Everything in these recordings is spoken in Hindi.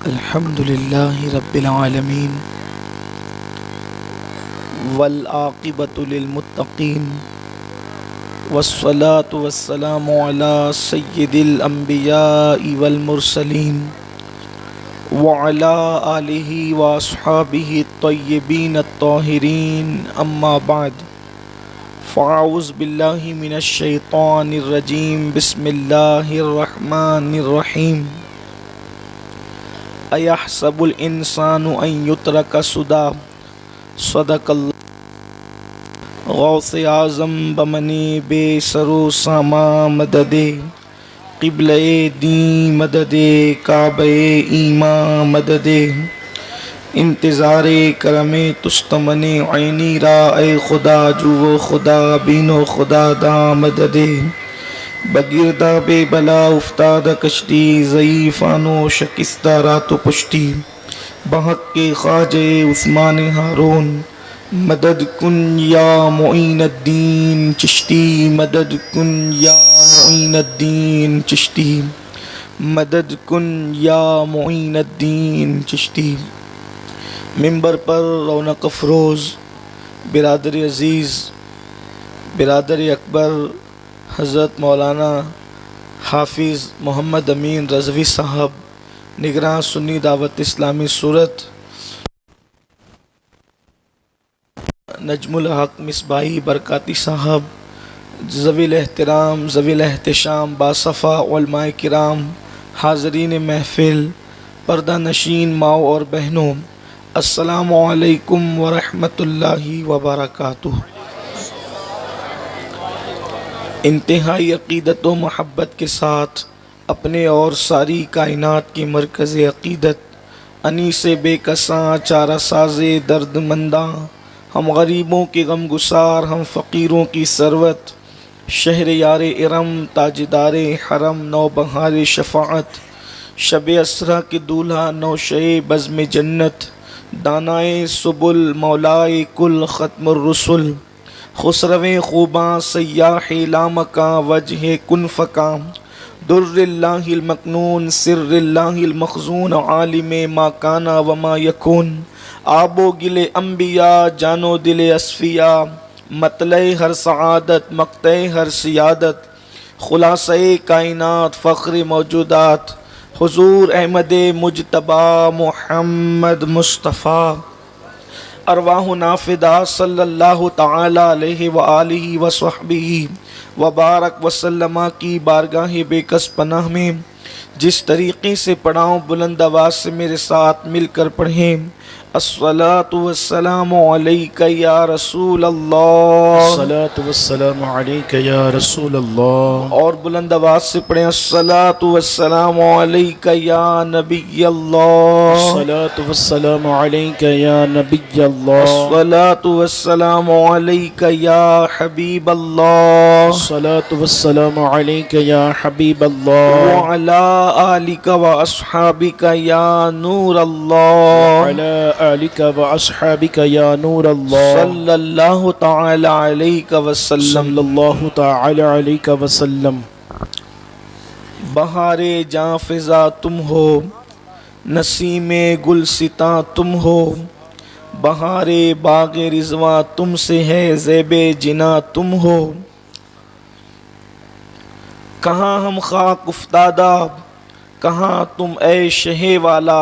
अल्हम्दुलिल्लाहि रब्बिल आलमीन वल आक़िबतु लिल मुत्तक़ीन वस्सलातु वस्सलामु अला सय्यिदिल अंबियाइ वल मुरसलीन व अला आलिहि व अस्हाबिहि तय्यिबीन अत्ताहिरीन अम्मा बाद फ़अऊज़ु बिल्लाहि मिनश शैतानिर रजीम बिस्मिल्लाहिर रहमानिर रहीम अयहसबुल इंसानु अन युत्रका सुदा सदक़ल्लाह गौसे आज़म बमनी बेसरो सामा मददे क़िबले दी मददे काबे ईमा मददे इंतज़ारे करमे तुस्तमने ऐनी रा ए खुदा जुवो खुदा बीनो खुदा दा मददे बगिरदा बेबला उफ्ताद कश्ती ज़ईफ़ानो शकिस्ता रातो पुश्ती बहक के ख्वाजे उस्मान हारून मदद कुन या मुईनुद्दीन चिश्ती मदद कुन या मुईनुद्दीन चिश्ती मदद कुन या मुईनुद्दीन चिश्ती। मिंबर पर रौनक अफरोज़ बिरादर अज़ीज़ बिरादर अकबर हज़रत मौलाना हाफिज़ मोहम्मद अमीन रज़वी साहब निगरान सुन्नी दावत इस्लामी सूरत नजमुल हक मिसबाही बरकाती साहब ज़वील एहतराम ज़वील एहतशाम बासफ़ा उलमाए किराम हाज़रीन महफ़िल पर्दा नशीन माओ और बहनों, अस्सलामु अलैकुम व रहमतुल्लाहि व बरकातुहू। इंतहाई अक़ीदत व मोहब्बत के साथ अपने और सारी कायनात की मरकज़ अक़ीदत अनीस बेकसां चारा साज़े दर्दमंदां हम गरीबों के गम गुसार हम फ़कीरों की सरवत शहर यार इरम ताजदार हरम नौ बहार शफ़ाअत शब असरा के दूल्हा नौशे बज़्म जन्नत दानाए सुबुल मौलाए कुल ख़त्मुर रुसुल खुसरवे खूबां सयाह लामका वजह कुनफ़का दुर्रिल्लाहिल मकनून सिर्रिल्लाहिल मखज़ून आलिम मा काना व मा यकून आबो गिले अम्बिया जानो दिले असफ़िया मतले हर सआदत मक़ते हर सियादत खुलासे कायनात फ़ख्र मौजूदात हुज़ूर अहमद मुजतबा मुहम्मद मुस्तफ़ा अरवाह नाफिदा सल्लल्लाहु तआला अलैहि व आलिहि व सहबिही व बारक वसल्लमा की बारगाह बेकस पनाह में जिस तरीक़े से पढ़ाऊँ बुलंद आवाज़ से मेरे साथ मिलकर पढ़ें। अस्सलातु वस्सलामु अलैका या रसूल अल्लाह, अस्सलातु वस्सलामु अलैका या रसूल अल्लाह। और बुलंद आवाज़ से पढ़ें अस्सलातु वस्सलामु अलैका या नबी अल्लाह, अस्सलातु वस्सलामु अलैका या नबी अल्लाह, अस्सलातु वस्सलामु अलैका या हबीब अल्लाह, अस्सलातु वस्सलामु अलैका या हबीब अल्लाह, व अला आलिका व अस्हाबिका या नूर अल्लाह, अला आलिका व अस्हाबिका या नूर अल्लाह, सल्लल्लाहु तआला अलैका वसल्लम। सल्लल्लाहु तआला अलैका वसल्लम। बहारे जां फिज़ा तुम हो, नसीमे गुलसिता तुम हो, बहारे बाग़े रिज़वा तुमसे है, ज़ेबे जिना तुम हो। कहाँ हम खाक उफ्तादा, कहाँ तुम ऐ शहे वाला,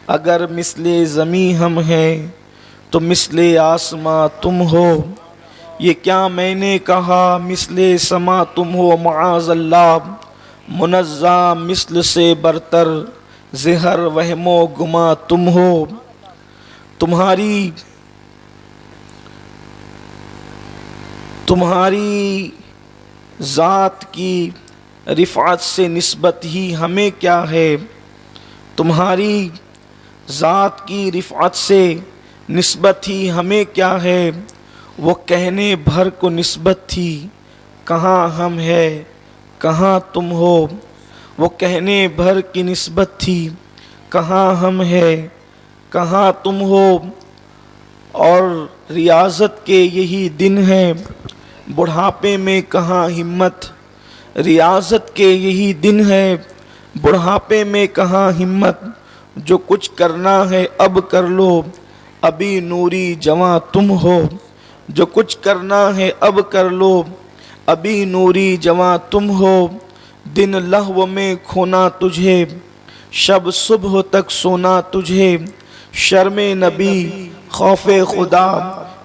अगर मिसले ज़मी हम हैं तो मिसले आसमां तुम हो। ये क्या मैंने कहा मिसले समा तुम हो, मआज़ल्लाह मुनज़्ज़ा मिसल से बरतर ज़हर वहमो गुमा तुम हो। तुम्हारी ज़ात की रिफ़ात से निस्बत ही हमें क्या है, तुम्हारी ज़ात की रिफ़ात से निस्बत ही हमें क्या है। वो कहने भर को निस्बत थी, कहाँ हम है कहाँ तुम हो। वो कहने भर की निस्बत थी, कहाँ हम है कहाँ तुम हो। और रियाज़त के यही दिन हैं, बुढ़ापे में कहाँ हिम्मत। रियाज़त के यही दिन है, बुढ़ापे में कहाँ हिम्मत। जो कुछ करना है अब कर लो, अभी नूरी जवां तुम हो। जो कुछ करना है अब कर लो, अभी नूरी जवां तुम हो। दिन लहव में खोना तुझे, शब सुबह तक सोना तुझे। शर्मे नबी खौफे खुदा,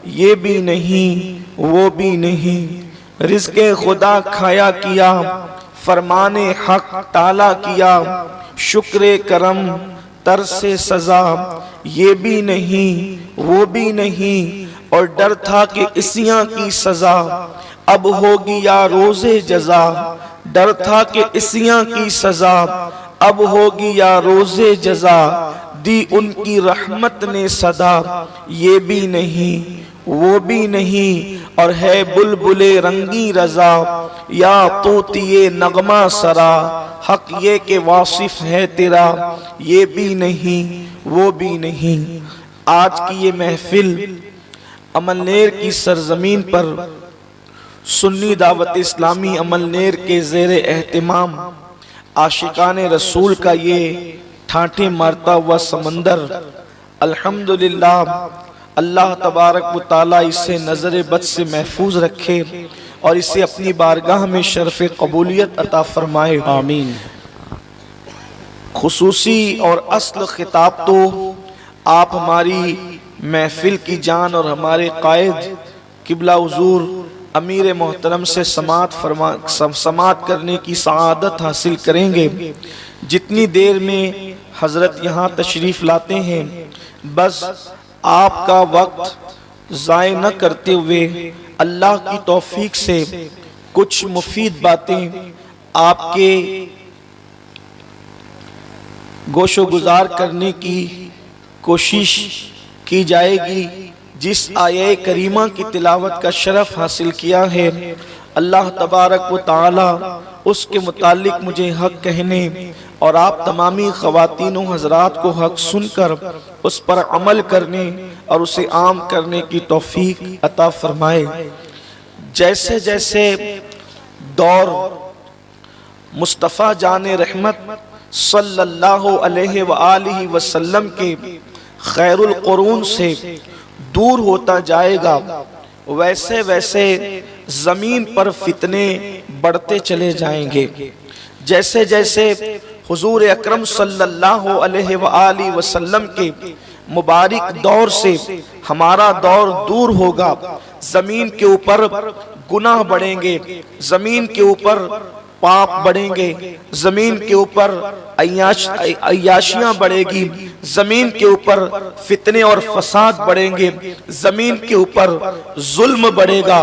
ये भी नहीं वो भी नहीं। रिज़्क़े खुदा खाया किया, फरमाने हक टाला किया। शुक्र करम तरसे सजा, ये भी नहीं वो भी नहीं। और डर था कि इसियां की सजा, अब होगी या रोज़े जजा। डर था कि इसियां की सजा, अब होगी या रोज़े जजा। दी उनकी रहमत ने सदा, ये भी नहीं वो भी नहीं। और है बुलबुले रंगी रजा, या तोतिए नगमा सरा। हक ये के वासिफ है तेरा, ये भी नहीं वो भी नहीं। आज की ये महफिल अमलनेर की सरजमीन पर सुन्नी दावत इस्लामी अमलनेर के ज़ेरे एहतिमाम आशिकाने रसूल का ये ठाठे मारता हुआ समंदर, अल्हम्दुलिल्लाह अल्लाह तबारक व तआला इसे नज़र बद से महफूज रखे और इसे अपनी बारगाह में शर्फ कबूलियत अता फरमाए, आमीन। खुसूसी और अस्ल खिताब तो आप हमारी महफिल की जान और हमारे कायद किबला हुजूर अमीर मोहतरम से समात करने की सआदत हासिल करेंगे। जितनी देर में हज़रत यहाँ तशरीफ़ लाते हैं, बस आपका वक्त ज़ाय न करते हुए अल्लाह की तौफीक से कुछ मुफीद बातें आपके गोशो गुजार करने की कोशिश की जाएगी। जिस आये करीमा की तिलावत का शरफ हासिल किया है, अल्लाह तबारक व तआला उसके मुतालिक मुझे हक कहने और आप तमामी ख़वातीन हज़रात को हक सुनकर उस पर अमल करने और उसे आम करने की तौफीक अता फरमाए। जैसे जैसे दौर मुस्तफ़ा जाने रहमत सल्लल्लाहु अलैहि व आलिहि वसल्लम के खैरुल कुरून से दूर होता जाएगा, वैसे वैसे ज़मीन पर फितने बढ़ते चले जाएंगे। जैसे जैसे हुजूर अकरम सल्लल्लाहु अलैहि व आलिहि वसल्लम के मुबारक दौर से हमारा दौर दूर होगा, ज़मीन के ऊपर गुनाह बढ़ेंगे, ज़मीन के ऊपर पाप बढ़ेंगे, जमीन के ऊपर अय्याशियां बढ़ेगी, जमीन के ऊपर फितने और फसाद बढ़ेंगे, जमीन के ऊपर जुल्म बढ़ेगा,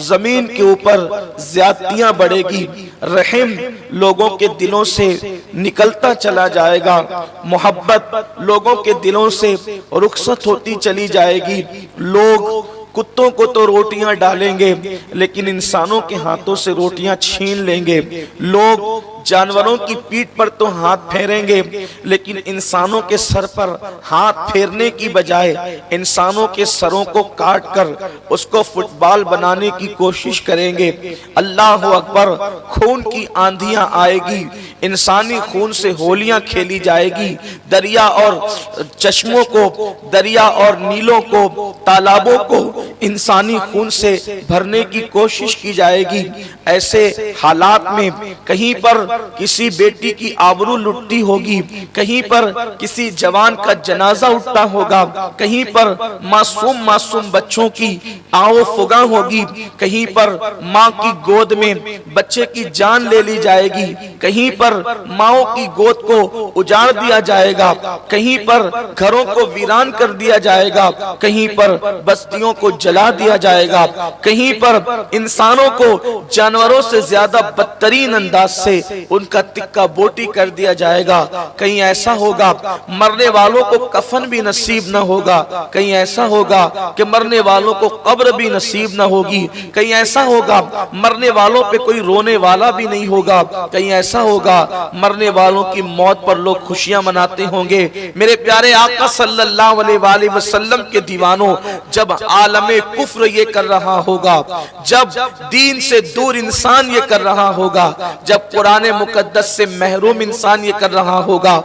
जमीन के ऊपर ज्यादतियां बढ़ेगी, रहम लोगों के दिलों से निकलता चला जाएगा, मोहब्बत लोगों के दिलों से रुखसत होती चली जाएगी। लोग कुत्तों को तो रोटियां डालेंगे लेकिन इंसानों के हाथों से रोटियां छीन लेंगे। लोग जानवरों की पीठ पर तो हाथ फेरेंगे लेकिन इंसानों के सर पर हाथ फेरने की बजाय इंसानों के सरों को काट कर उसको फुटबॉल बनाने की कोशिश करेंगे। अल्लाह अकबर। खून की आंधियां आएगी, इंसानी खून से होलियां खेली जाएगी, दरिया और चश्मों को, दरिया और नीलों को, तालाबों को इंसानी खून से भरने की कोशिश की जाएगी। ऐसे हालात में कहीं पर किसी बेटी की आबरू लुटती होगी, कहीं पर किसी जवान का जनाजा उठता होगा, कहीं पर मासूम बच्चों की आओ फुगा होगी, कहीं पर माँ की गोद में बच्चे की जान ले ली जाएगी, कहीं पर माओ की गोद को उजाड़ दिया जाएगा, कहीं पर घरों को वीरान कर दिया जाएगा, कहीं पर बस्तियों को जला दिया जाएगा, कहीं पर इंसानों को जानवरों से ज्यादा बदतरीन अंदाज से उनका तिक्का बोटी कर दिया जाएगा। कहीं ऐसा होगा मरने वालों को कफन भी नसीब न होगा, कहीं ऐसा होगा कि मरने वालों को कब्र भी नसीब न होगी, कहीं ऐसा होगा मरने वालों पे कोई रोने वाला भी नहीं होगा, कहीं ऐसा होगा मरने वालों की मौत पर लोग खुशियां मनाते होंगे। मेरे प्यारे आका सल्लल्लाहु अलैहि वसल्लम के दीवानों, जब आलम आलमे कुफ्र ये कर रहा होगा, जब दीन से दूर इंसान ये कर रहा होगा, जब कुरान मुकद्दस से महरूम इंसान ये कर रहा होगा,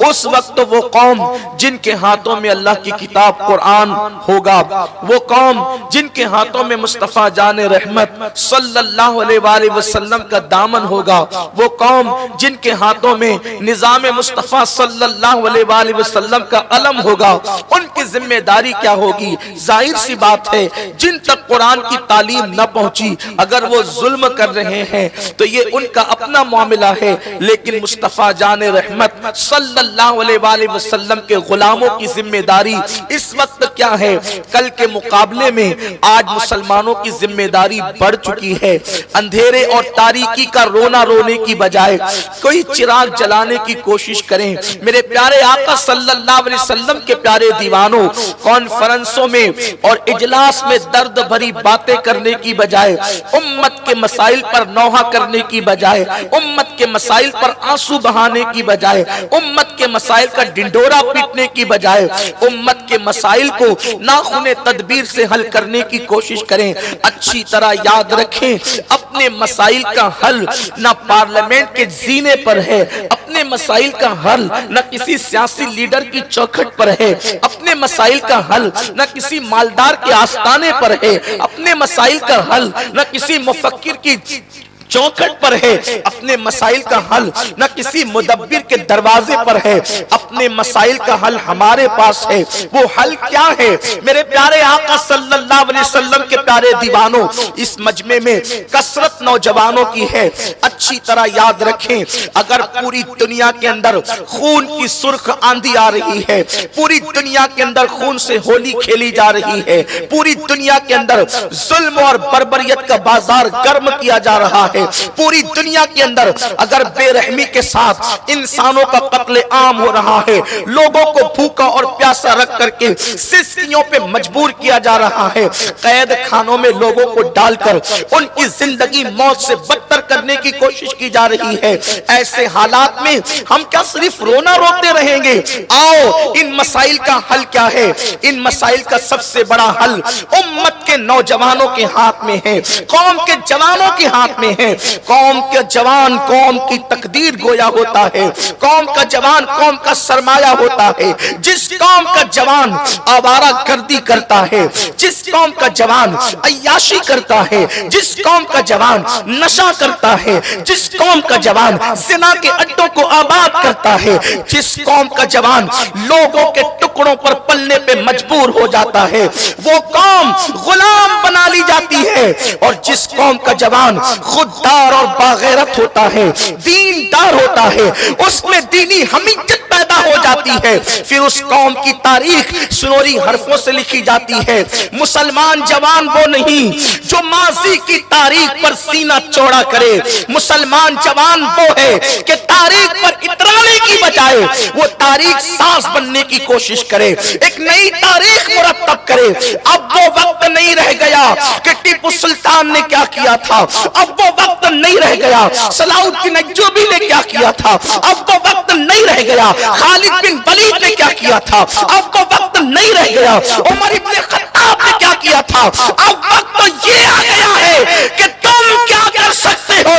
उस वक्त वो कौम जिनके हाथों में अल्लाह की किताब कुरान होगा, वो कौम जिनके हाथों में मुस्तफा जाने रहमत सल्लल्लाहु अलैहि वसल्लम का दामन होगा, वो कौम जिनके हाथों में निजाम मुस्तफा सल्लल्लाहु अलैहि वसल्लम का अलम होगा, उनकी जिम्मेदारी क्या होगी? जाहिर सी बात है, जिन तक कुरान की तालीम न पहुंची, अगर वो जुल्म कर रहे हैं तो ये उनका अपना मामला है, लेकिन मुस्तफा जाने रहमत सल्लल्लाहु अलैहि वसल्लम के गुलामों की जिम्मेदारी इस वक्त क्या है? कल के मुकाबले में आज मुसलमानों की जिम्मेदारी बढ़ चुकी है। अंधेरे और तारीकी का रोना रोने की बजाय कोई चिराग जलाने की कोशिश करें। मेरे प्यारे आका सल्लल्लाहु अलैहि वसल्लम के प्यारे दीवानों, कॉन्फ्रेंसों में और इजलास में दर्द भरी बातें करने की बजाय, उम्मत के मसाइल पर नौहा करने की बजाय, उम्मत के मसाइल पर आंसू बहाने की बजाय, उम्मत के मसाइल का डिंडोरा पीटने की बजाय, उम्मत के मसाइल को नाखुने तदबीर से हल करने की कोशिश करें। अच्छी तरह याद रखें, अपने मसाइल का हल ना पार्लियामेंट के जीने पर है, अपने मसाइल का हल न किसी सियासी लीडर की चौखट पर है, अपने मसाइल का हल न किसी मालदार के आस्थाने पर है, अपने मसाइल का हल न किसी मुफक्किर की चौखट पर है, अपने मसाइल का हल न किसी मुदब्बिर के दरवाजे पर है, अपने मसाइल का हल हमारे पास है। वो हल क्या है? मेरे प्यारे आका सल्लल्लाहु अलैहि वसल्लम के प्यारे दीवानों, इस मजमे में कसरत नौजवानों की है। अच्छी तरह याद रखें, अगर पूरी दुनिया के अंदर खून की सुर्ख आंधी आ रही है, पूरी दुनिया के अंदर खून से होली खेली जा रही है, पूरी दुनिया के अंदर जुल्म और बर्बरियत का बाजार गर्म किया जा रहा है, पूरी दुनिया के अंदर अगर बेरहमी के साथ इंसानों का कत्ले आम हो रहा है, लोगों को भूखा और प्यासा रख करके सिस्कियों पे मजबूर किया जा रहा है, कैद खानों में लोगों को डालकर उनकी जिंदगी मौत से बदतर करने की कोशिश की जा रही है, ऐसे हालात में हम क्या सिर्फ रोना रोते रहेंगे? आओ, इन मसाइल का हल क्या है? इन मसाइल का सबसे बड़ा हल उम्मत के नौजवानों के हाथ में है, कौम के जवानों के हाथ में है। कौम के जवान कौम की तकदीर गोया होता है, कौम का जवान कौम का सरमाया होता है। जिस कौम का जवान आवारा गर्दी करता है, जिस कौम का जवान अय्याशी करता है, जिस कौम का जवान नशा करता है, जिस कौम का जवान जिना के अड्डों को आबाद करता है, जिस कौम का जवान लोगों के टुकड़ों पर पलने पे मजबूर हो जाता है, वो कौम गुलाम बना ली जाती है। और जिस कौम का जवान खुददार और बागैरत होता है, दीनदार होता है, उसमें दीनी हमीयत पैदा हो जाती है, फिर उस कौम की तारीख सुनहरी हरफों से लिखी जाती है। मुसलमान जवान वो नहीं जो माजी की तारीख पर सीना चौड़ा करे, मुसलमान जवान वो है कि तारीख पर इतराने की बजाय वो तारीख साज बनने की कोशिश करे, एक नई तारीख मुरतब करे। अब वो वक्त नहीं रह गया कि टीपू सुल्तान ने क्या किया था, अब वो वक्त नहीं रह गया सलाउद्दीन अय्यूबी ने क्या किया था, अब वो वक्त नहीं रह गया खालिद बिन वलीद ने क्या किया था, अब वो वक्त नहीं रह गया उमर इब्न खत्ताब ने क्या किया था। अब वक्त तो ये आ गया है कि तुम क्या कर सकते हो,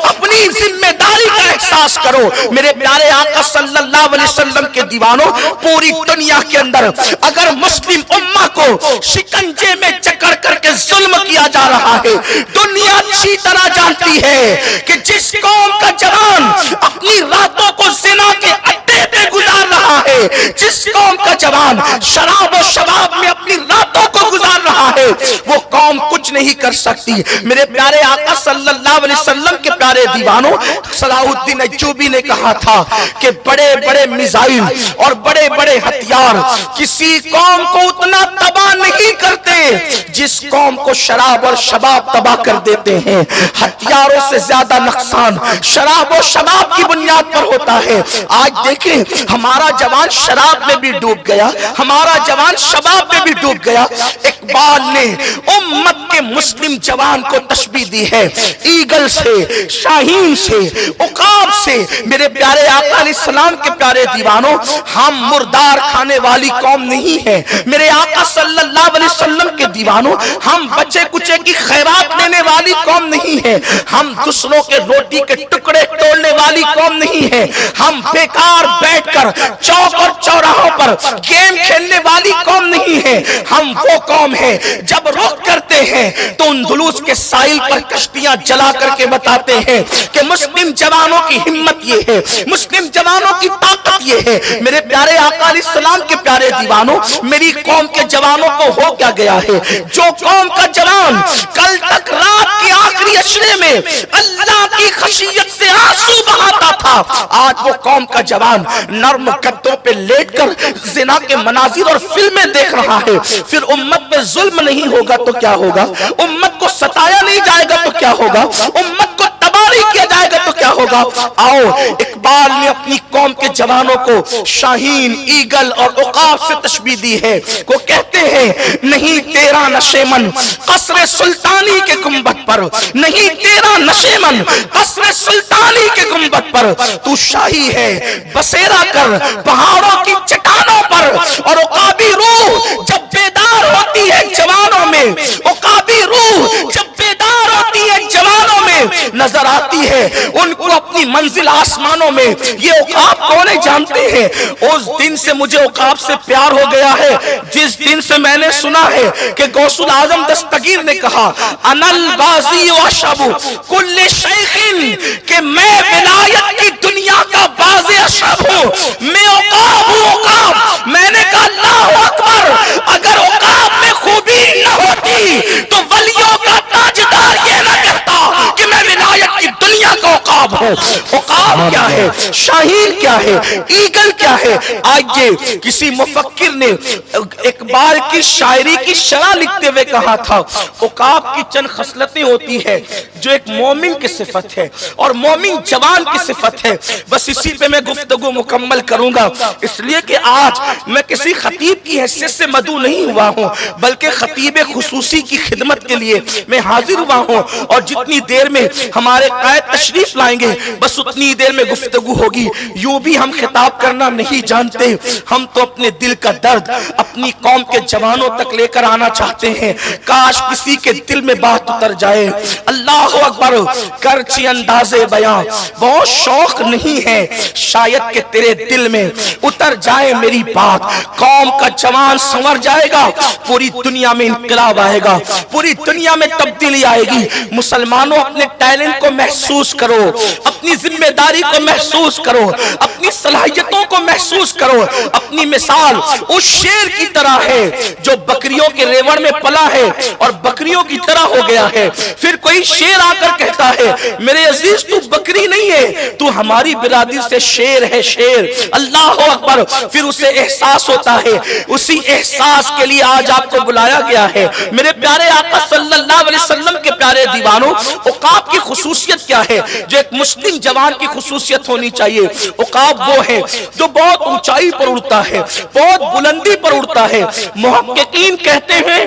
अपनी जिम्मेदारी का एहसास करो। मेरे प्यारे आका सल्लल्लाहु अलैहि वसल्लम के दीवानों, पूरी दुनिया के अंदर अगर मुस्लिम उम्मा को शिकंजे में जकड़ करके जुल्म किया जा रहा है, दुनिया अच्छी तरह जानती है कि जिस कौम का जवान अपनी रातों को जिना के अड्डे पे गुजार रहा है, जिस कौम का जवान शराब और शबाब में अपनी रातों को गुजार रहा है, वो कौम कुछ नहीं कर सकती। मेरे प्यारे आका सल्लल्लाहु अलैहि वसल्लम के प्यारे दीवानों, सलाउद्दीन अय्यूबी ने कहा था कि बड़े बड़े मिसाइल और बड़े बड़े हथियार किसी कौम को उतना तबाह नहीं करते जिस कौम को शराब और शबाब तबाह कर देते हैं। हथियारों से ज्यादा नुकसान शराब और शबाब की बुनियाद पर होता है। आज देखें, हमारा जवान शराब में भी डूब गया, हमारा जवान शबाब में भी डूब गया। एक बात इकबाल ने उम्मत के मुस्लिम जवान को तशबीह दी है ईगल से, शाहीन से, उकाब से। मेरे प्यारे आका अलैहिस्सलाम के प्यारे दीवानों, हम मुर्दार खाने वाली कौम नहीं है। मेरे आका सल्लल्लाहु अलैहि वसल्लम के दीवानों, हम बचे कुचे की खैरात लेने वाली कौम नहीं है। हम दूसरों के रोटी के टुकड़े तोड़ने वाली कौम नहीं है। हम बेकार बैठकर चौक और चौराहों पर गेम खेलने वाली कौम नहीं है। हम वो कौम है जब रुख करते हैं तो अंदलुस के साहिल पर कश्तियां जला करके बताते हैं कि मुस्लिम जवानों की हिम्मत ये है, मुस्लिम जवानों की ताकत ये है। मेरे प्यारे आका अलैहिस्सलाम के प्यारे दीवानों, मेरी कौम के जवानों को हो क्या गया है? जो कौम का जवान कल तक रात के आखिरी अशरे में अल्लाह की खशियत से आंसू बहाता था, आज वो कौम का जवान नर्म गद्दों पे लेटकर जिना के मनाजिर और फिल्में देख रहा है। फिर उम्मत पे जुल्म नहीं होगा तो क्या होगा? उम्मत को सताया नहीं जाएगा तो क्या होगा? उम्मत को तबाह नहीं किया जाएगा तो क्या होगा? आओ, इकबाल ने अपनी कौम के जवानों को शाहीन, ईगल और उकाब से तशबीह दी है। वो कहते हैं, नहीं तेरा नशेमन कसरे सुल्तानी के गुंबद पर, नहीं तेरा नशेमन कसरे सुल्तानी के गुंबद पर, तू शाही है बसेरा कर पहाड़ों की चट्टानों पर। और उकाबी रूह जब बेदार होती है जवानों में, उकाबी रूह जब बेदार होती है जवानों में, नजर आती है उनको अपनी मंजिल आसमानों में। ये उकाब कौन है जानते हैं? उस दिन से मुझे उकाब से प्यार हो गया है जिस दिन से मैंने सुना है कि गौसुल आजम दस्तगीर ने कहा, अनल बाजी व शबु कुल्ले शैखिन, कि मैं विलायत की दुनिया का बाज़े अशरफ हूं, मैं उकाब हूं, उकाब। मैंने कहा अल्लाहु अकबर, अगर उकाब में खूबी न होती तो वलियों का ताजदार ये न कहता कि मैं विलायत की दुनिया का उकाब हूं। उकाब क्या है? शाहीन क्या है? ईगल क्या है? आइए, किसी मुफक्किर ने इकबाल की शायरी की शरह लिखते हुए कहा था, उकाब की चंद खसलतें होती है जो एक मोमिन की सिफत है और मोमिन जवान की सिफत है। बस इसी पे मैं गुफ्तगू मुकम्मल करूंगा, इसलिए कि आज मैं किसी खतीब की हैसियत से मदऊ नहीं हुआ हूं, बल्कि खतीब खुसूसी की खिदमत के लिए मैं हाजिर हुआ हूं। और जितनी देर में हमारे कायद तशरीफ लाएंगे, बस उतनी देर में गुफ्तगू होगी। यूं भी हम खिताब करना नहीं जानते, हम तो अपने दिल का दर्द अपनी कौम के जवानों तक लेकर आना चाहते हैं। काश किसी के दिल में बात उतर जाए। अल्लाह अकबर, करची अंदाज़े बयां बहुत शौक नहीं है, शायद कि तेरे दिल में उतर जाए मेरी बात। कौम का जवान संवर जाएगा, पूरी दुनिया में इंकलाब आएगा, पूरी दुनिया में तब्दीली आएगी। मुसलमानों, अपने टैलेंट को महसूस करो, अपनी जिम्मेदारी को महसूस करो, अपनी सलाहियतों को महसूस करो। अपनी मिसाल उस शेर की तरह है जो बकरियों के रेवड़ में पला है और बकरियों की तरह हो गया है। फिर कोई शेर आकर कहता है, मेरे अजीज तू बकरी नहीं है, तू हमारी बिरादरी से शेर है, शेर। अल्लाह अकबर। फिर उसे एहसास होता है, उसी एहसास के लिए आज आपको बुलाया गया है। मेरे प्यारे आका सल्लल्लाहु अलैहि वसल्लम के प्यारे दीवानों, उकाब की खुसूसियत क्या है जो एक मुस्लिम जवान की खुसूसियत होनी चाहिए? उकाब वो है जो बहुत ऊंचाई पर उड़ता है, बहुत बुलंदी पर उड़ता है। मुहक्किकीन कहते हैं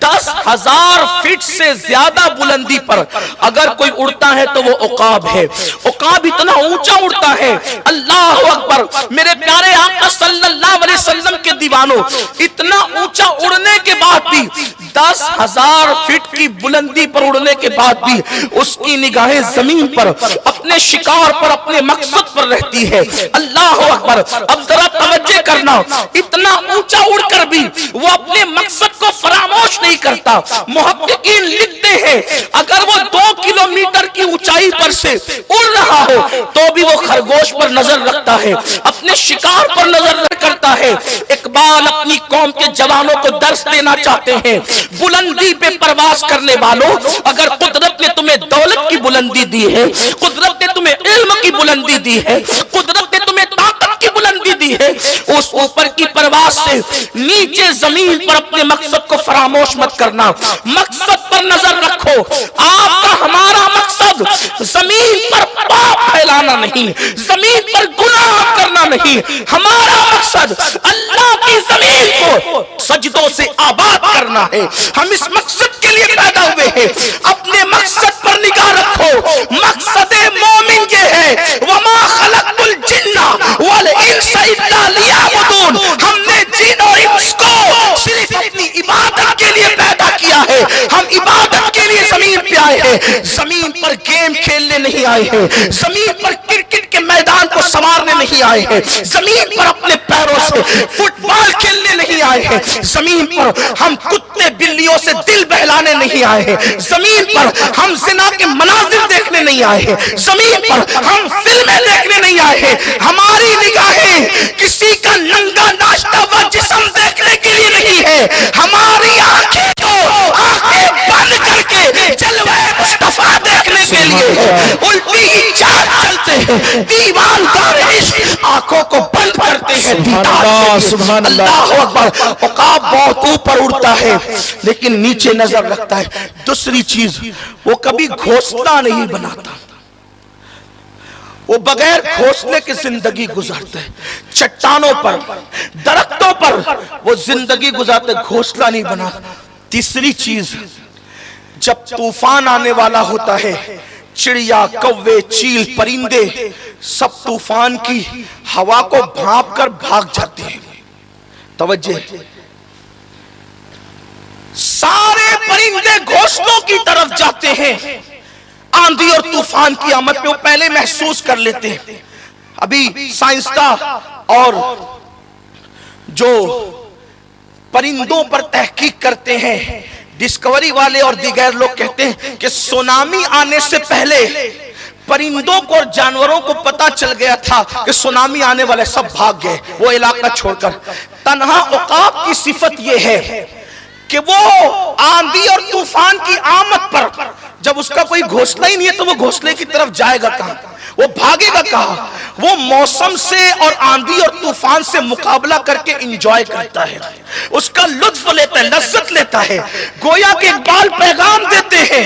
10,000 फीट से ज्यादा बुलंदी पर अगर कोई उड़ता है तो वो उकाब है। उकाब इतना ऊंचा उड़ता है, अल्लाह अकबर। मेरे प्यारे आका सल्लल्लाहु अलैहि वसल्लम के दीवानों, इतना ऊंचा उड़ने के बाद भी, 10,000 फीट की बुलंदी पर उड़ने के बाद भी उसकी निगाहें जमीन पर, अपने शिकार पर, अपने मकसद पर रहती है। अल्लाह अकबर। अब जरा तवज्जो करना, इतना ऊंचा उड़कर भी वो अपने मकसद को फरामोश नहीं करता। मुहक्किकीन लिखते हैं, अगर वो 2 किलोमीटर की ऊंचाई पर से उड़ रहा हो तो भी वो खरगोश पर नजर रखता है, अपने शिकार पर नजर करता है। इकबाल अपनी कौम के जवानों को दर्श देना चाहते हैं, बुलंदी पे परवाज करने वालों, अगर कुदरत ने तुम्हें दौलत की बुलंदी दी है, कुदरत ने तुम्हें इल्म की बुलंदी दी है, कुदरत ने तुम्हें ताकत की बुलंदी दी है, उस ऊपर की परवाज से नीचे जमीन पर अपने मकसद को फरामोश मत करना। मकसद पर नजर रखो। आपका हमारा मकसद जमीन पर पाप फैलाना नहीं, जमीन पर गुनाह करना नहीं, हमारा मकसद अल्लाह की जमीन को सजदों से आबाद करना है। हम इस मकसद के लिए पैदा हुए हैं। अपने मकसद पर निगाह रखो। मकसद मोमिन ये है, वमा खलक़तुल जिन्ना वल इंसा इल्ला लियअबुदून। हमने जिन और इंस को सिर्फ अपनी इबादत के लिए पैदा किया है। हम इबादत के लिए जमीन पे आए हैं। जमीन पर गेम खेलने नहीं आए हैं। जमीन पर क्रिकेट के मैदान को संवारने नहीं आए हैं। जमीन पर अपने पैरों से फुटबॉल खेलने नहीं आए हैं। जमीन पर हम कुत्ते बिल्लियों से दिल बहलाने नहीं आए हैं। जमीन पर हम जिना के मनाजिर देखने नहीं आए हैं। जमीन पर हम फिल्में देखने नहीं आए हैं। हमारी निगाहें किसी का नंगा नाश्ता व जिस्म देखने के लिए नहीं है। हमारी आंखें तो आंखें बंद करके जलवा मुस्तफा देखने के लिए है। उल्टी ही चाल चलते हैं। दीवानदार इश्क आंखों को बंद करते हैं। सुभान अल्लाह। अल्लाहू अकबर। उकाब बहुत ऊपर उड़ता है लेकिन नीचे नजर रखता है। दूसरी चीज, वो कभी घोंसला नहीं बनाता। वो बगैर घोंसले की जिंदगी गुजारते हैं। चट्टानों पर, दरख्तों पर वो जिंदगी गुजारते, घोंसला नहीं बना। तीसरी चीज, जब तूफान आने वाला होता है, चिड़िया, कौवे, चील, परिंदे सब तूफान की हवा को भांप कर भाग जाते हैं। तवज्जो, सारे परिंदे घोंसलों की तरफ जाते हैं। आंधी और तूफान की आमद पे वो पहले महसूस कर लेते हैं। अभी साइंसदान और जो परिंदों पर तहकीक करते हैं, डिस्कवरी वाले और दीगर लोग कहते हैं कि सुनामी आने से पहले परिंदों को और जानवरों को पता चल गया था कि सुनामी आने वाले, सब भाग गए वो इलाका छोड़कर। तन्हा उकाब की सिफत यह है कि वो आंधी और तूफान की आमद पर जब उसका कोई घोंसला ही नहीं है तो वो घोंसले की तरफ जाएगा कहां, वो भागेगा कहां। वो मौसम से और आंधी और तूफान से मुकाबला करके एंजॉय करता है, उसका लुत्फ लेता है, लज्जत लेता है। गोया के इकबाल पैगाम देते हैं,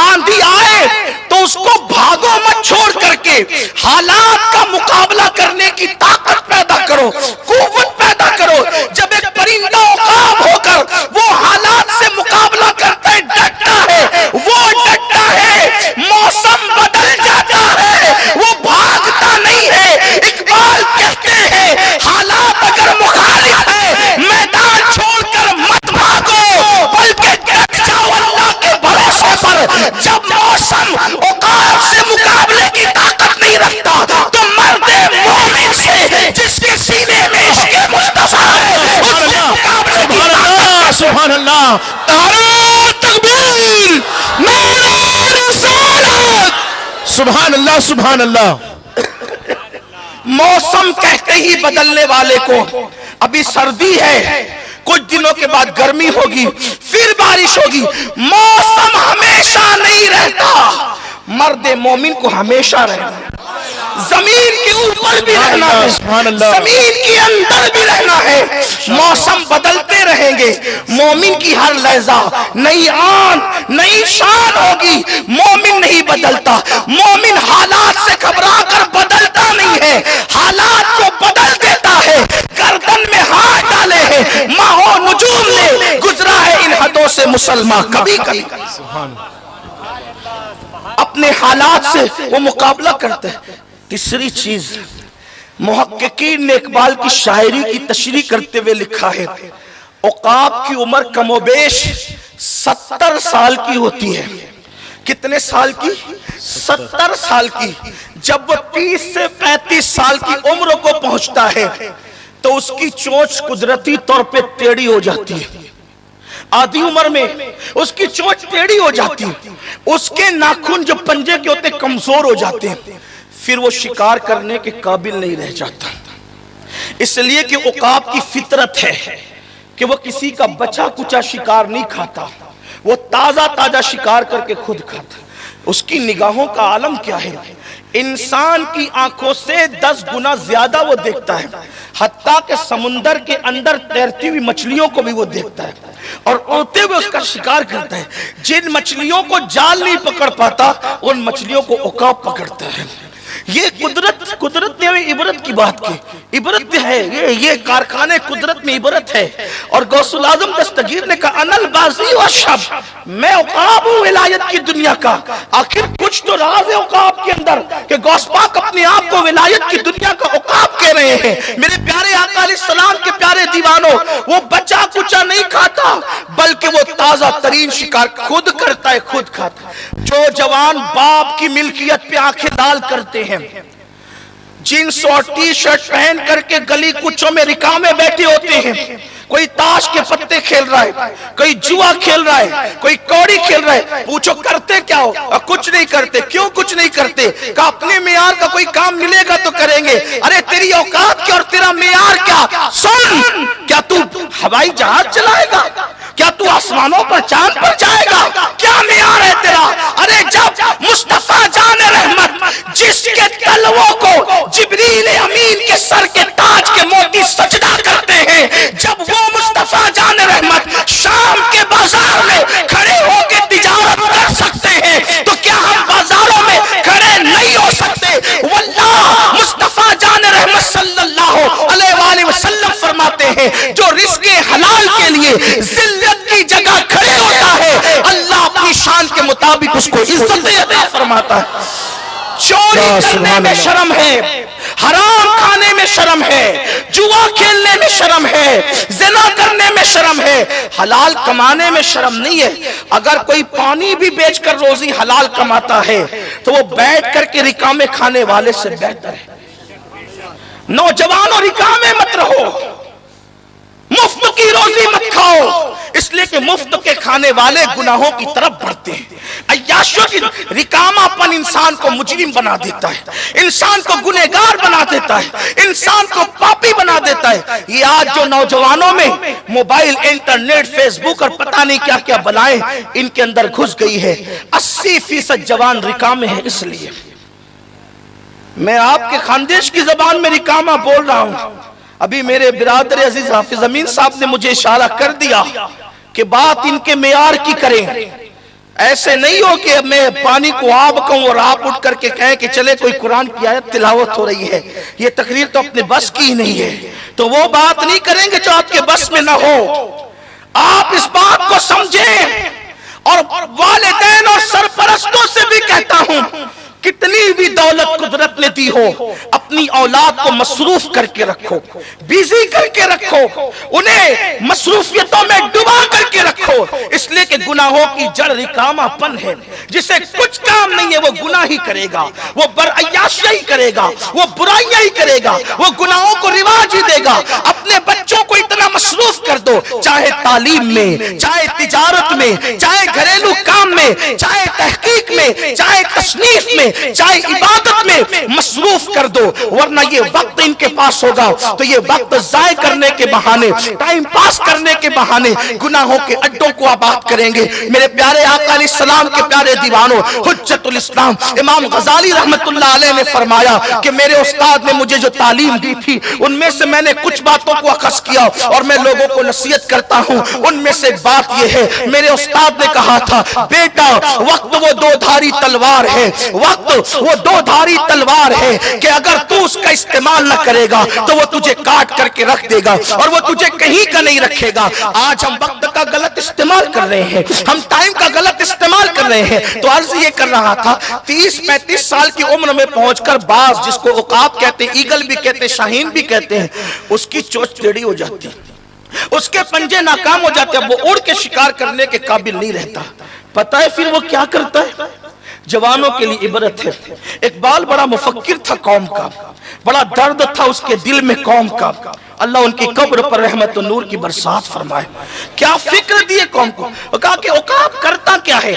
आंधी आए तो उसको भागो मत छोड़ करके हालात का मुकाबला करने की ताकत पैदा करो, कुव्वत पैदा करो। जब एक परिंदा औकाब होकर वो हालात से मुकाबला करता है, डटता है, वो डटता है, मौसम बदल जाता है, वो भागता नहीं है। इकबाल कहते हैं हालात अगर मुखालिफ है, मैदान छोड़कर मत भागो, बल्कि डट जाओ अल्लाह के भरोसे पर। जब मौसम औकाब से मुकाबले की ताकत नहीं रखता तो मर्दे मोमिन से जिसके सीने में इश्क़ मुस्तफा है, उससे मुकाबले की ताकत। सुभान अल्लाह। नारे तकबीर, नारे रिसालत। सुभान अल्लाह, सुभान अल्लाह। मौसम कहते ही बदलने वाले को, अभी सर्दी है, कुछ दिनों के बाद गर्मी होगी, फिर बारिश होगी। मौसम हमेशा नहीं रहता। मर्दे मोमिन को हमेशा रहना, जमीन के ऊपर भी रहना है, जमीन के अंदर भी रहना है। मौसम बदलते रहेंगे, मोमिन की हर लहजा नई आन नई शान होगी। मोमिन नहीं बदलता, मोमिन हालात से घबरा कर बदलता नहीं है, हालात को बदल देता है। गर्दन में हाथ डाले हैं, माहो नुजूम ने गुजरा है इन हदों से मुसलमान। कभी कभी अपने हालात से वो मुकाबला करते हैं। तीसरी चीज, मुहक्किकीन ने इकबाल की शायरी की तशरीह करते हुए लिखा है, औकाब की उम्र कमोबेश 70 साल की होती है। कितने साल की? 70 साल की। जब वो 30 से 35 साल की उम्र को पहुंचता है तो उसकी चोंच कुदरती तौर पे टेढ़ी हो जाती है। आधी उम्र में उसकी चोंच टेढ़ी हो जाती है, उसके नाखून जो पंजे के होते कमजोर हो जाते हैं, फिर वो शिकार करने के काबिल नहीं रह जाता। इसलिए कि उकाब की फितरत है कि वो किसी का बचा कुचा शिकार नहीं खाता, वो ताजा ताजा शिकार करके खुद खाता। उसकी निगाहों का आलम क्या है, इंसान की आंखों से 10 गुना ज्यादा वो देखता है। हत्ता के समुंदर के अंदर तैरती हुई मछलियों को भी वो देखता है और उड़ते हुए उसका शिकार करता है। जिन मछलियों को जाल नहीं पकड़ पाता उन मछलियों को उकाब पकड़ता है। ये कुदरत ने हमें इबरत की बात की, इबरत है ये कारखाने कुदरत में इबरत है। और गौसुल आजम दस्तगीर ने कहा अनल बाजी व शब, मैं उकाब हूं विलायत की दुनिया का। आखिर कुछ तो राज है उकाब के अंदर कि गौस पाक अपने आप को विलायत की दुनिया का उकाब कह रहे हैं। मेरे प्यारे आका अलैहिस्सलाम के प्यारे दीवानों, वो बचा कुचा नहीं खाता बल्कि वो ताजा तरीन शिकार खुद करता है, खुद खाता है। जो जवान बाप की मिल्कियत पे आंखें डाल करते हैं, जींस और टी शर्ट पहन करके गली कुचों में रिका में बैठे होते हैं, कोई ताश के पत्ते खेल रहा है, कोई जुआ खेल रहा है, कोई कौड़ी खेल रहा है, पूछो करते क्या हो? कुछ नहीं करते। क्यों कुछ नहीं करते? का अपने मेयार का कोई काम मिलेगा तो करेंगे। अरे तेरी औकात क्या और तेरा मेयार क्या? सुन, क्या तू हवाई जहाज चलाएगा? क्या तू आसमानों पर चांद पर जाएगा? क्या मेयार है तेरा? अरे जब मुस्तफा जाने रहमत जिसके तलवों को जिब्रील अमीन के सर के ताज के मोती सजदा करते हैं, जब वो मुस्तफा जाने रहमत शाम के बाजार में खड़े होकर तिजारत कर सकते हैं, तो क्या हम बाजारों में खड़े नहीं हो सकते? वल्लाह मुस्तफा जाने रहमत सल्लल्लाहु अलैहि वसल्लम फरमाते हैं, जो रिज़्क़े हलाल के लिए जिल्लत की जगह खड़े होता है, अल्लाह अपनी शान के मुताबिक उसको इज्जत अता फरमाता है। चोरी करने में शर्म है, हराम खाने में शर्म है, जुआ खेलने में शर्म है, ज़िना करने में शर्म है, हलाल कमाने में शर्म नहीं है। अगर कोई पानी भी बेचकर रोजी हलाल कमाता है तो वो बैठ करके रिका में खाने वाले से बेहतर है। नौजवानों रिका में मत रहो, मुफ्त की रोजी मत खाओ, इसलिए कि मुफ्त के खाने वाले गुनाहों की तरफ बढ़ते हैं। अय्याशों की रिकामापन इंसान को मुजरिम बना देता है, इंसान को गुनहगार बना देता है, इंसान को पापी बना देता है। ये आज जो नौजवानों में मोबाइल, इंटरनेट, फेसबुक और पता नहीं क्या क्या बलाएं इनके अंदर घुस गई है, 80% जवान रिकामे हैं। इसलिए मैं आपके खानदेश की जबान में रिकामा बोल रहा हूं। अभी मेरे बिरादर अजीज हाफिज अमीन साहब ने मुझे इशारा कर दिया कि बात इनके मेयार की करें। ऐसे नहीं हो कि मैं पानी को आब कहूं और आप उठ करके कहें कि चले कोई कुरान की आयत तिलावत हो रही है, ये तकरीर तो अपने बस की ही नहीं है। तो वो बात नहीं करेंगे जो आपके बस में ना हो। आप इस बात को समझें, और वालिदैन और सरपरस्तों से भी कहता हूं, कितनी भी दौलत कुदरत ने दी हो, अपनी औलाद को मसरूफ करके रखो, बिजी करके रखो, उन्हें मसरूफियतों में डुबा करके रखो, इसलिए कि गुनाहों की जड़ रिकामापन है। जिसे कुछ काम नहीं है वो गुनाह ही करेगा, वो बरअयाशियां ही करेगा, वो बुराइयां ही करेगा, वो गुनाहों को रिवाज ही देगा। अपने बच्चों को इतना मसरूफ कर दो, चाहे तालीम में, चाहे तिजारत में, चाहे घरेलू काम में, चाहे तहकीक में, चाहे तसनीफ में, चाहे इबादत में मसरूफ कर दो, वरना ये वक्त इनके पास होगा तो ये वक्त जाय करने के बहाने, टाइम पास करने के बहाने गुनाहों के अड्डों को आबाद करेंगे। मेरे प्यारे आका अलैहिस्सलाम के प्यारे दीवानों, हुज्जतुल इस्लाम इमाम गजाली रहमतुल्लाह अलैह ने फरमाया कि मेरे उस्ताद ने मुझे जो तालीम दी थी उनमें से मैंने कुछ बातों को अखज़ किया और मैं लोगों को नसीहत करता हूं। उनमें से एक बात यह है, मेरे उस्ताद ने कहा था, बेटा वक्त वो दो धारी तलवार है, वक्त वो दो धारी तलवार है कि अगर तू उसका इस्तेमाल न करेगा तो वो तुझे काट करके रख देगा और वो तुझे कहीं का नहीं रखेगा। आज हम वक्त का गलत इस्तेमाल कर रहे हैं, हम टाइम का गलत इस्तेमाल कर रहे हैं। तो अर्ज ये कर रहा था, 30-35 साल की उम्र में पहुंचकर बाज, जिसको उकाब कहते हैं, ईगल भी कहते हैं, शाहीन भी कहते हैं, उसकी चोंच टेढ़ी हो जाती है, उसके पंजे नाकाम हो जाते हैं, वो उड़ के शिकार करने के काबिल नहीं रहता। पता है फिर वो क्या करता है? जवानों के लिए इबरत है। इकबाल बड़ा मुफक्किर था कौम का, बड़ा दर्द था उसके दिल में कौम का। अल्लाह उनकी कब्र पर रहमत और नूर की बरसात फरमाए। क्या फिक्र दिए कौम को। कहा कि औकाब करता क्या है,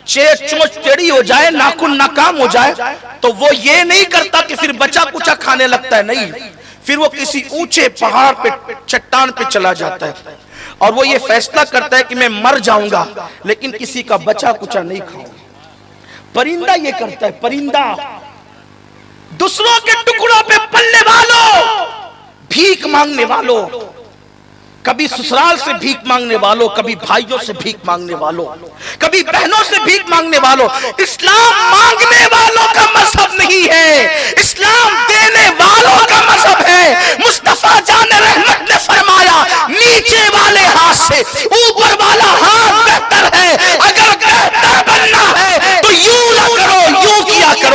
चोंच टेढ़ी हो जाए, नाखून नाकाम हो जाए तो वो ये नहीं करता कि फिर बचा कुचा खाने लगता है, नहीं, फिर वो किसी ऊंचे पहाड़ पे, चट्टान पे चला जाता है और वो ये फैसला करता है कि मैं मर जाऊंगा लेकिन किसी का बचा कुचा नहीं खाऊंगा। परिंदा ये करता है, परिंदा दूसरों के टुकड़ों पे पलने वालों, भीख मांगने वालों, कभी ससुराल से भीख मांगने वालों, कभी भाइयों से भीख मांगने वालों, कभी बहनों से भीख मांगने वालों। इस्लाम मांगने वालों का मजहब नहीं है,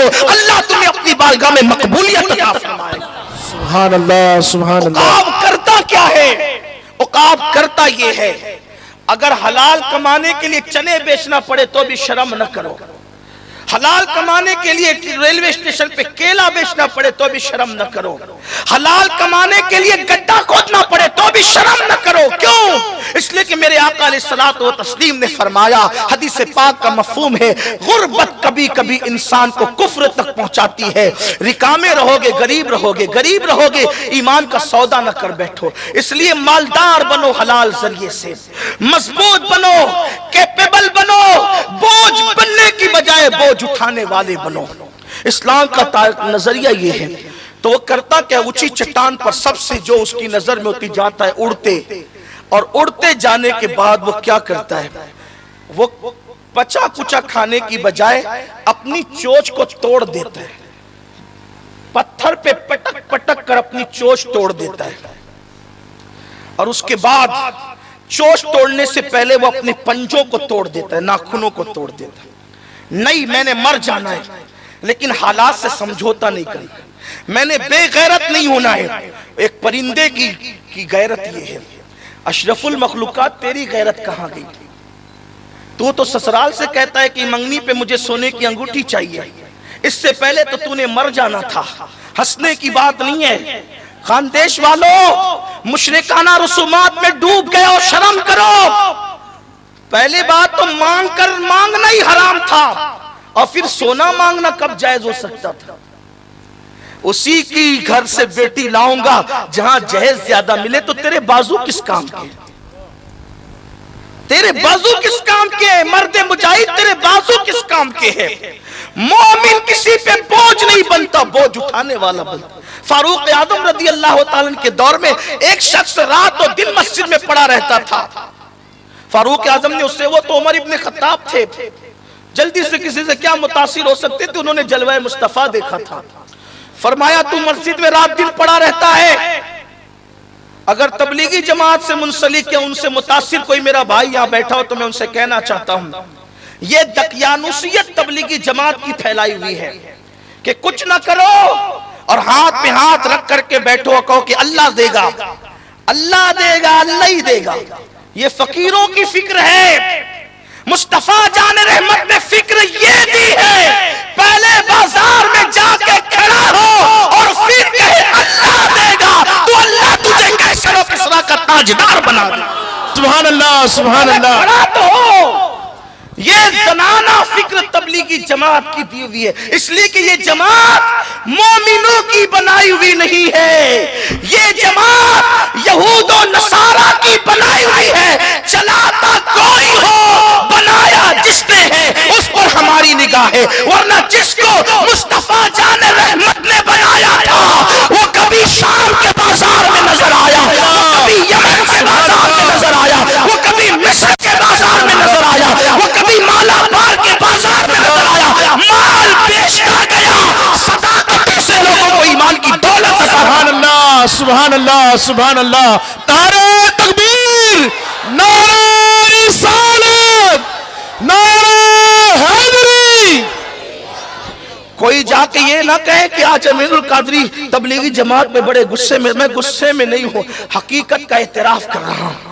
हो, अल्लाह तुम्हें अपनी बारगाह में मकबूलियत अता फरमाएगा। सुभान अल्लाह, सुभान अल्लाह। उकाब करता क्या है? उकाब करता ये है, अगर हलाल कमाने के लिए चने बेचना पड़े तो भी शर्म न करो, हलाल कमाने के लिए रेलवे स्टेशन पे केला बेचना पड़े तो भी शर्म न करो, हलाल कमाने के लिए गड्ढा खोदना पड़े तो भी शर्म न करो। क्यों? इसलिए कि मेरे आका अलैहिस्सलातु व तस्लीम ने फरमाया, हदीस पाक का मफहूम है, गुर्बत कभी कभी इंसान को कुफ्र तक पहुंचाती है। रिकामे रहोगे गरीब रहोगे, गरीब रहोगे ईमान का सौदा न कर बैठो। इसलिए मालदार बनो, हलाल जरिए से मजबूत बनो, कैपेबल बनो, बोझ बनने की बजाय बोझ उठाने वाले बनो। इस्लाम का नजरिया ये है। तो वो करता क्या? ऊंची चट्टान पर सबसे जो उसकी नजर में होती जाता है उड़ते, और उड़ते जाने के बाद वो क्या करता है? वो बचा कुचा खाने की बजाय अपनी चोंच को तोड़ देता है, पत्थर पे पटक पटक कर अपनी चोंच तोड़ देता है, और उसके बाद चोंच तोड़ने से पहले वो अपने पंजों को तोड़ देता है, नाखूनों को तोड़ देता है। नहीं, मैंने मर जाना है, लेकिन हालात से समझौता नहीं करना, मैंने बेगैरत नहीं होना है। एक परिंदे की गैरत ये है, अशरफुल मखलूकात तेरी गैरत कहां गई? तू तो ससुराल से कहता है कि मंगनी पे मुझे सोने की अंगूठी चाहिए, इससे पहले तो तूने मर जाना था। हंसने की बात नहीं है। खानदेश वालों, मुशरिकाना रसूमात में डूब गए और शर्म करो। पहली बात तो मांगना ही हराम था, और फिर सोना मांगना कब जायज हो सकता था? उसी की घर से बेटी लाऊंगा जहां जहेज ज्यादा मिले। तो तेरे बाजू किस काम के? तेरे बाजू किस काम के? मर्दे मुजाहिद, तेरे बाजू किस काम के है? मोमिन किसी पे बोझ नहीं बनता, बोझ उठाने वाला बनता। फारूक आजम रदी अल्लाह तआला के दौर में एक शख्स रात और दिन मस्जिद में पड़ा रहता था। फारूक आजम ने उससे, वो तो उमर इब्ने खत्ताब थे, जल्दी से किसी से क्या मुतासिर हो सकते थे, उन्होंने जलवा मुस्तफा देखा था। फरमाया, तू मस्जिद में रात दिन पड़ा रहता है, अगर तबलीगी जमात से मुंसलिक या उनसे मुतासिर कोई मेरा भाई यहाँ बैठा हो तो मैं उनसे कहना चाहता हूँ, ये दकियानुसियत तबलीगी जमात की फैलाई हुई है कि कुछ ना करो और हाथ पे हाथ रख करके बैठो, कहो कि अल्लाह देगा, अल्लाह देगा, अल्लाह ही देगा। ये फकीरों की फिक्र है। मुस्तफा जान रहमत ने फिक्र ये दी है, पहले बाजार में जाके खड़ा हो और फिर कहे अल्लाह देगा, तो अल्लाह तुझे कैसर और किस्रा का ताजदार बना दे। सुभान अल्लाह, सुभान अल्लाह। खड़ा तो हो। ये जनाना फिक्र तबलीगी जमात की दी हुई है, इसलिए कि ये जमात मोमिनों की बनाई हुई नहीं है, ये जमात यहूद और नसारा की बनाई हुई है। चलाता कोई हो, बनाया जिसने है उस पर हमारी निगाह है, वरना जिसको मुस्तफा जान रहमत ने बनाया था वो कभी शाम के बाजार में नजर आया, वो कभी यमन के बाजार में नजर आया, वो कभी मिस्र के बाजार में नजर आया, वो कभी मालाबार के बाजार में नजर आया। माल बेचता गया, सदाकत से लोगों को ईमान की दौलत। सुभान अल्लाह, सुभान अल्लाह, सुभान अल्लाह। नारे तकबीर, नारे रिसालत, नारे हैदरी। कोई जाके ये ना कहे कि आज अमीरुल कादरी तबलीगी जमात में बड़े गुस्से में। मैं गुस्से में नहीं हूं, हकीकत का एतराफ कर रहा हूं।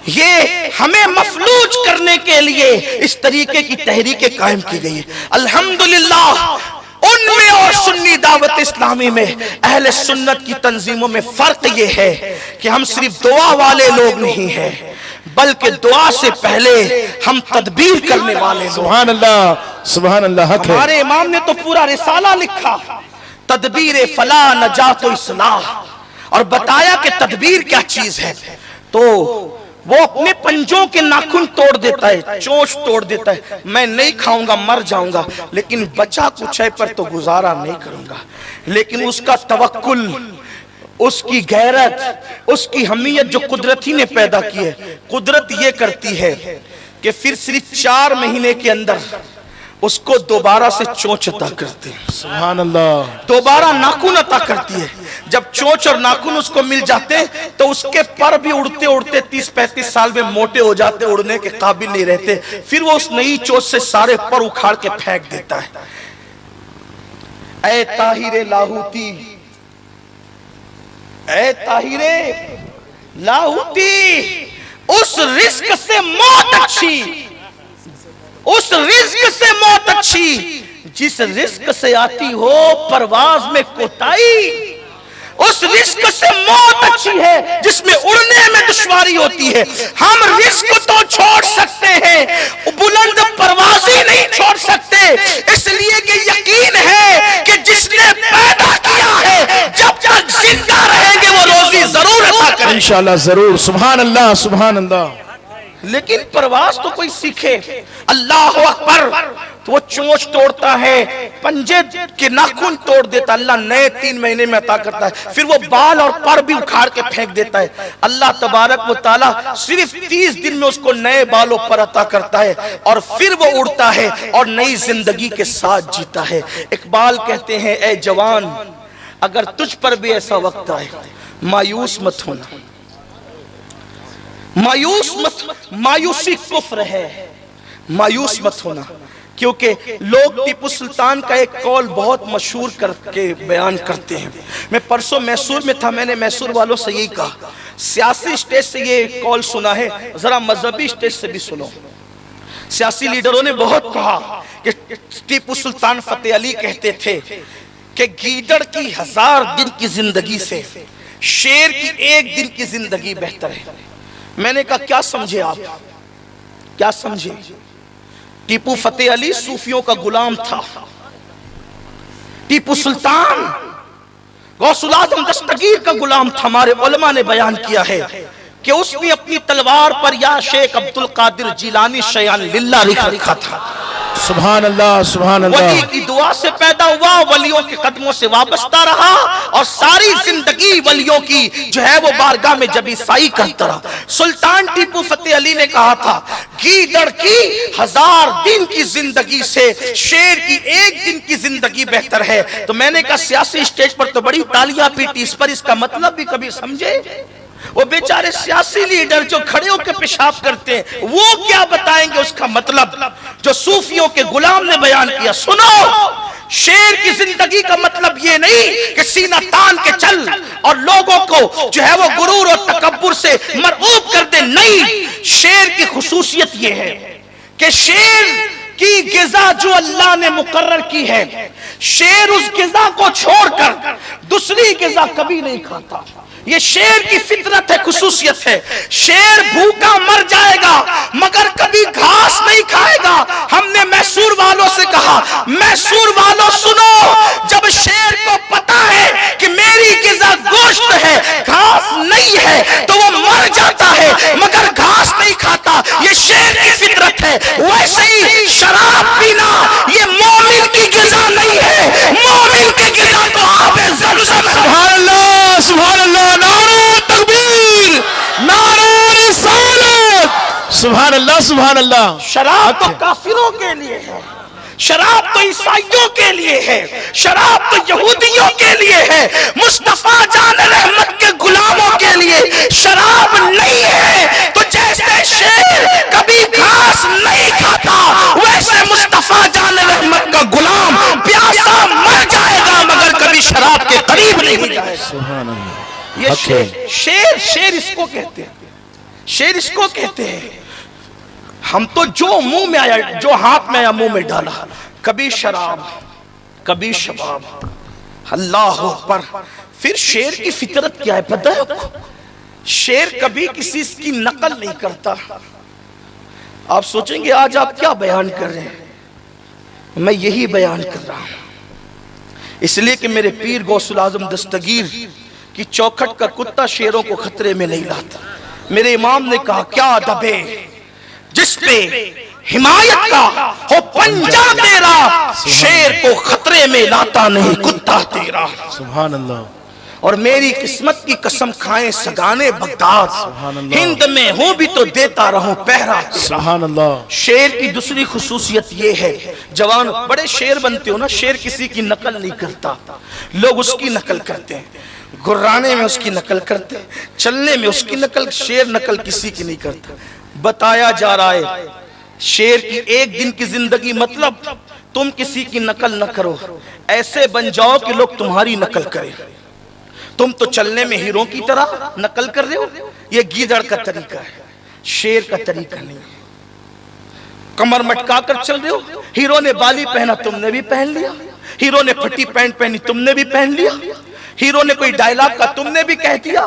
ये हमें मफलूज करने के लिए इस तरीके की तहरीकें कायम की गई है। अल्हम्दुलिल्लाह, उनमें और सुन्नी दावत इस्लामी में, अहले सुन्नत की तंजीमों में फर्क ये है कि हम सिर्फ दुआ वाले लोग नहीं हैं, बल्कि दुआ से पहले हम तदबीर करने वाले। सुभान अल्लाह, सुभान अल्लाह। हमारे इमाम ने तो पूरा रिसाला लिखा, तदबीर फला नजात इस्लाह, और बताया कि तदबीर क्या चीज है। तो वो अपने पंजों के नाखून तोड़ देता है, चोंच तोड़ देता है, मैं नहीं खाऊंगा, मर जाऊंगा, लेकिन बचा कुछ है पर तो गुजारा नहीं करूंगा। लेकिन उसका तवक्कुल, उसकी गैरत, उसकी हमीयत जो कुदरत ही ने पैदा की है, कुदरत ये करती है कि फिर सिर्फ 4 महीने के अंदर उसको दोबारा से चोंच अता करते हैं। सुभान अल्लाह। दोबारा नाखून अता करती है। जब चोंच और नाखून उसको मिल जाते हैं तो उसके पर भी उड़ते उड़ते 30-35 साल में मोटे हो जाते, उड़ने के काबिल नहीं रहते। फिर वो उस नई चोंच से सारे पर उखाड़ के फेंक देता है। ऐ ताहिरे लाहूती, ऐ ताहिरे लाहूती, उस रिस्क से मौत अच्छी, उस रिस्क से मौत अच्छी जिस रिस्क से आती हो परवाज में कोताही। उस रिस्क से मौत अच्छी है जिसमें उड़ने में दुश्वारी होती है। हम रिस्क तो छोड़ सकते हैं, बुलंद परवाज़ी नहीं छोड़ सकते, इसलिए कि यकीन है कि जिसने पैदा किया है जब तक जिंदा रहेंगे वो रोजी जरूर अता करेगा इंशाअल्लाह जरूर। सुभान अल्लाह सुभान अल्लाह। लेकिन परवाज तो कोई सीखे। अल्लाह अकबर, तो वो चोंच तोड़ता है, पंजे के नाखून तोड़ देता, अल्लाह नए 3 महीने में अता करता है। फिर वो बाल और पर भी उखाड़ के फेंक देता है। अल्लाह तबारक व तआला सिर्फ 30 दिन में उसको नए बालों पर अता करता है और फिर वो उड़ता है और नई जिंदगी के साथ जीता है। इकबाल कहते हैं, ए जवान अगर तुझ पर भी ऐसा वक्त आए मायूस मत होना, मायूस मत, मायूसी कुफ्र है, मायूस मत होना। क्योंकि लोग टीपू सुल्तान का एक कौल बहुत मशहूर करके बयान करते हैं। मैं परसों मैसूर में था, मैंने मैसूर वालों से यही कहा, सियासी स्टेज से ये कौल सुना है, जरा मजहबी स्टेज से भी सुनो। सियासी लीडरों ने बहुत कहा कि टीपू सुल्तान फतेह अली कहते थे कि गीदड़ की 1000 दिन की जिंदगी से शेर की 1 दिन की जिंदगी बेहतर है। मैंने कहा क्या समझे आप, क्या समझे? टीपू फतेह अली सूफियों का गुलाम था। टीपू सुल्तान गौसुल आज़म दस्तगीर का गुलाम था। हमारे उलमा ने बयान किया है कि उसने अपनी तलवार पर या शेख अब्दुल कादिर जिलानी शयान लिल्लाह लिख रखा था। सुभान अल्लाह सुभान अल्लाह। वली की दुआ से पैदा हुआ, वलियों के कदमों से वाबस्ता रहा और सारी जिंदगी वलियों की जो है वो बारगाह में जबी साई करता रहा। सुल्तान टीपू फतेह अली ने कहा था, गीदड़ की 1000 दिन की जिंदगी से शेर की 1 दिन की जिंदगी बेहतर है। तो मैंने कहा सियासी स्टेज पर तो बड़ी तालियां पीटी, इस पर इसका मतलब भी कभी समझे? वो बेचारे सियासी लीडर जो खड़े होकर पेशाब करते हैं वो क्या बताएंगे उसका मतलब, जो सूफियों के गुलाम ने बयान किया। सुनो, शेर की जिंदगी का मतलब ये नहीं कि सीना तान के चल और लोगों को जो है वो गुरूर और तकब्बुर से मरऊब कर दे, नहीं। शेर की खुसूसियत ये है कि शेर की गिज़ा जो अल्लाह ने मुकर्रर की है, शेर उस गिज़ा को छोड़कर दूसरी गिज़ा कभी नहीं खाता। ये शेर की फितरत है, खुसूसियत है। शेर भूखा मर जाएगा मगर कभी घास नहीं खाएगा। हमने मैसूर वालों से कहा, मैसूर वालों सुनो, जब शेर को पता है कि मेरी गिज़ा गोश्त है, घास नहीं है, तो वो मर जाता है मगर घास नहीं खाता। ये शेर की फितरत है। वैसे ही शराब पीना ये मोमिन की गिज़ा नहीं है, मोमिन की गिज़ा तो आबे ज़मज़म है। सुभान अल्लाह सुभान अल्लाह। नारे तकबीर, नारे रिसालत। सुभान अल्लाह सुभान अल्लाह। शराब तो काफिरों के लिए है, शराब तो ईसाइयों के लिए है, शराब तो यहूदियों के लिए है, मुस्तफा जान रहमत के गुलामों के लिए शराब नहीं है। तो जैसे शेर कभी घास नहीं खाता, वैसे मुस्तफा जान रहमत का गुलाम प्यासा मर जाएगा मगर कभी शराब के करीब नहीं जाएगा। सुभान अल्लाह। ये शेर इसको कहते हैं, शेर इसको कहते हैं। हम तो जो मुंह में आया, जो हाथ में आया मुंह में डाला, कभी शराब कभी शबाब। अल्लाह अकबर। फिर शेर की फितरत क्या है पता है आपको? शेर कभी किसी की नकल नहीं करता। आप सोचेंगे आज आप क्या बयान कर रहे हैं, मैं यही बयान कर रहा हूं। इसलिए कि मेरे पीर गौसुल आज़म दस्तगीर की चौखट का कुत्ता शेरों को खतरे में नहीं लाता। मेरे इमाम ने कहा, क्या दबे जिसपे हिमायत का हो पंजा तेरा, शेर को खतरे में लाता नहीं कुत्ता तेरा। सुभान अल्लाह। और मेरी किस्मत की कसम खाएं सगाने बगदाद, हिंद में हूं भी तो देता रहूं पहरा तेरा। सुभान अल्लाह। शेर की दूसरी खुसूसियत ये है, जवान बड़े शेर बनते हो ना, शेर किसी की नकल नहीं करता, लोग उसकी नकल करते हैं। गुर्राने में उसकी नकल करते हैं, चलने में उसकी नकल। शेर नकल किसी की नहीं करता। बताया जा रहा है शेर की 1 दिन की जिंदगी मतलब तुम किसी की नकल न करो, ऐसे बन जाओ कि लोग तुम्हारी नकल करें। तुम तो चलने में हीरो की तरह नकल कर रहे हो, ये गीदड़ का तरीका है, शेर का तरीका नहीं। कमर मटका कर चल रहे हो, हीरो ने बाली पहना तुमने भी पहन लिया, हीरो ने फटी पैंट पहनी तुमने भी पहन लिया, हीरो ने कोई डायलॉग का तुमने भी कह दिया,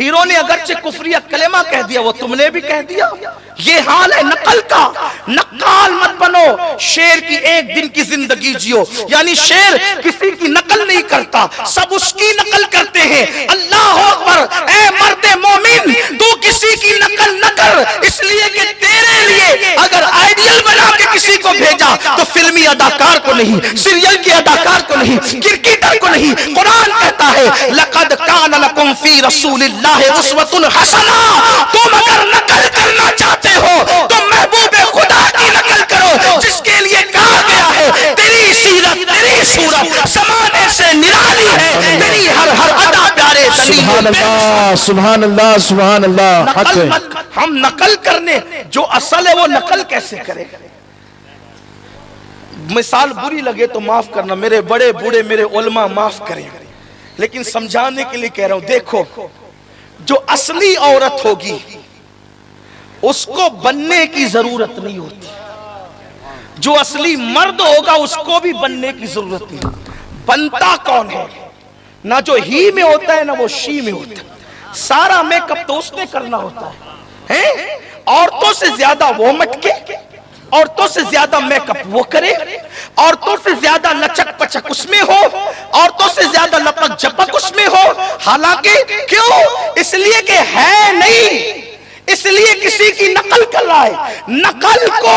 हीरो ने अगरचे कुफरिया कलेमा कह दिया वो तुमने भी कह दिया। ये हाल है नकल का। नक्काल मत बनो, शेर की एक दिन की जिंदगी जियो। यानी शेर किसी की नकल नहीं करता, सब उसकी नकल करते हैं। अल्लाह अकबर। ए मर्दे मोमिन, तू किसी की नकल न कर, इसलिए कि तेरे लिए अगर आइडियल बना के किसी को भेजा तो फिल्मी अदाकार को नहीं, सीरियल के अदाकार को नहीं, क्रिकेटर को नहीं। कुरान कहता है लक़द कान लकुम फी रसूलिल्लाहि उस्वतुन हसना। तुम अगर नकल करना चाहते हो तो महबूबे खुदा की नकल करो, जिसके लिए कहा गया है तेरी सीरत तेरी सूरत समाने से निराली है, तेरी हर हर अदा प्यारे। सुभान अल्लाह, सुभान अल्लाह, सुभान अल्लाह। हम नकल करने, जो असल है वो नकल कैसे करें? मिसाल बुरी लगे तो माफ करना, मेरे बड़े बूढ़े मेरे उलमा माफ करें, लेकिन समझाने के लिए कह रहा हूं। देखो, जो असली औरत होगी उसको बनने की जरूरत नहीं होती, जो असली मर्द होगा उसको भी बनने की जरूरत नहीं। बनता कौन है? ना जो ही में होता है ना वो शी में होता है। सारा मेकअप तो उसने करना होता है? औरतों से ज्यादा वो मटके, औरतों से ज्यादा मेकअप वो करे, औरतों से ज्यादा लचक पचक उसमें हो, औरतों से ज्यादा लपक झपक उसमें हो। हालांकि क्यों? इसलिए कि है नहीं, इसलिए किसी की नकल कर रहा है। नकल को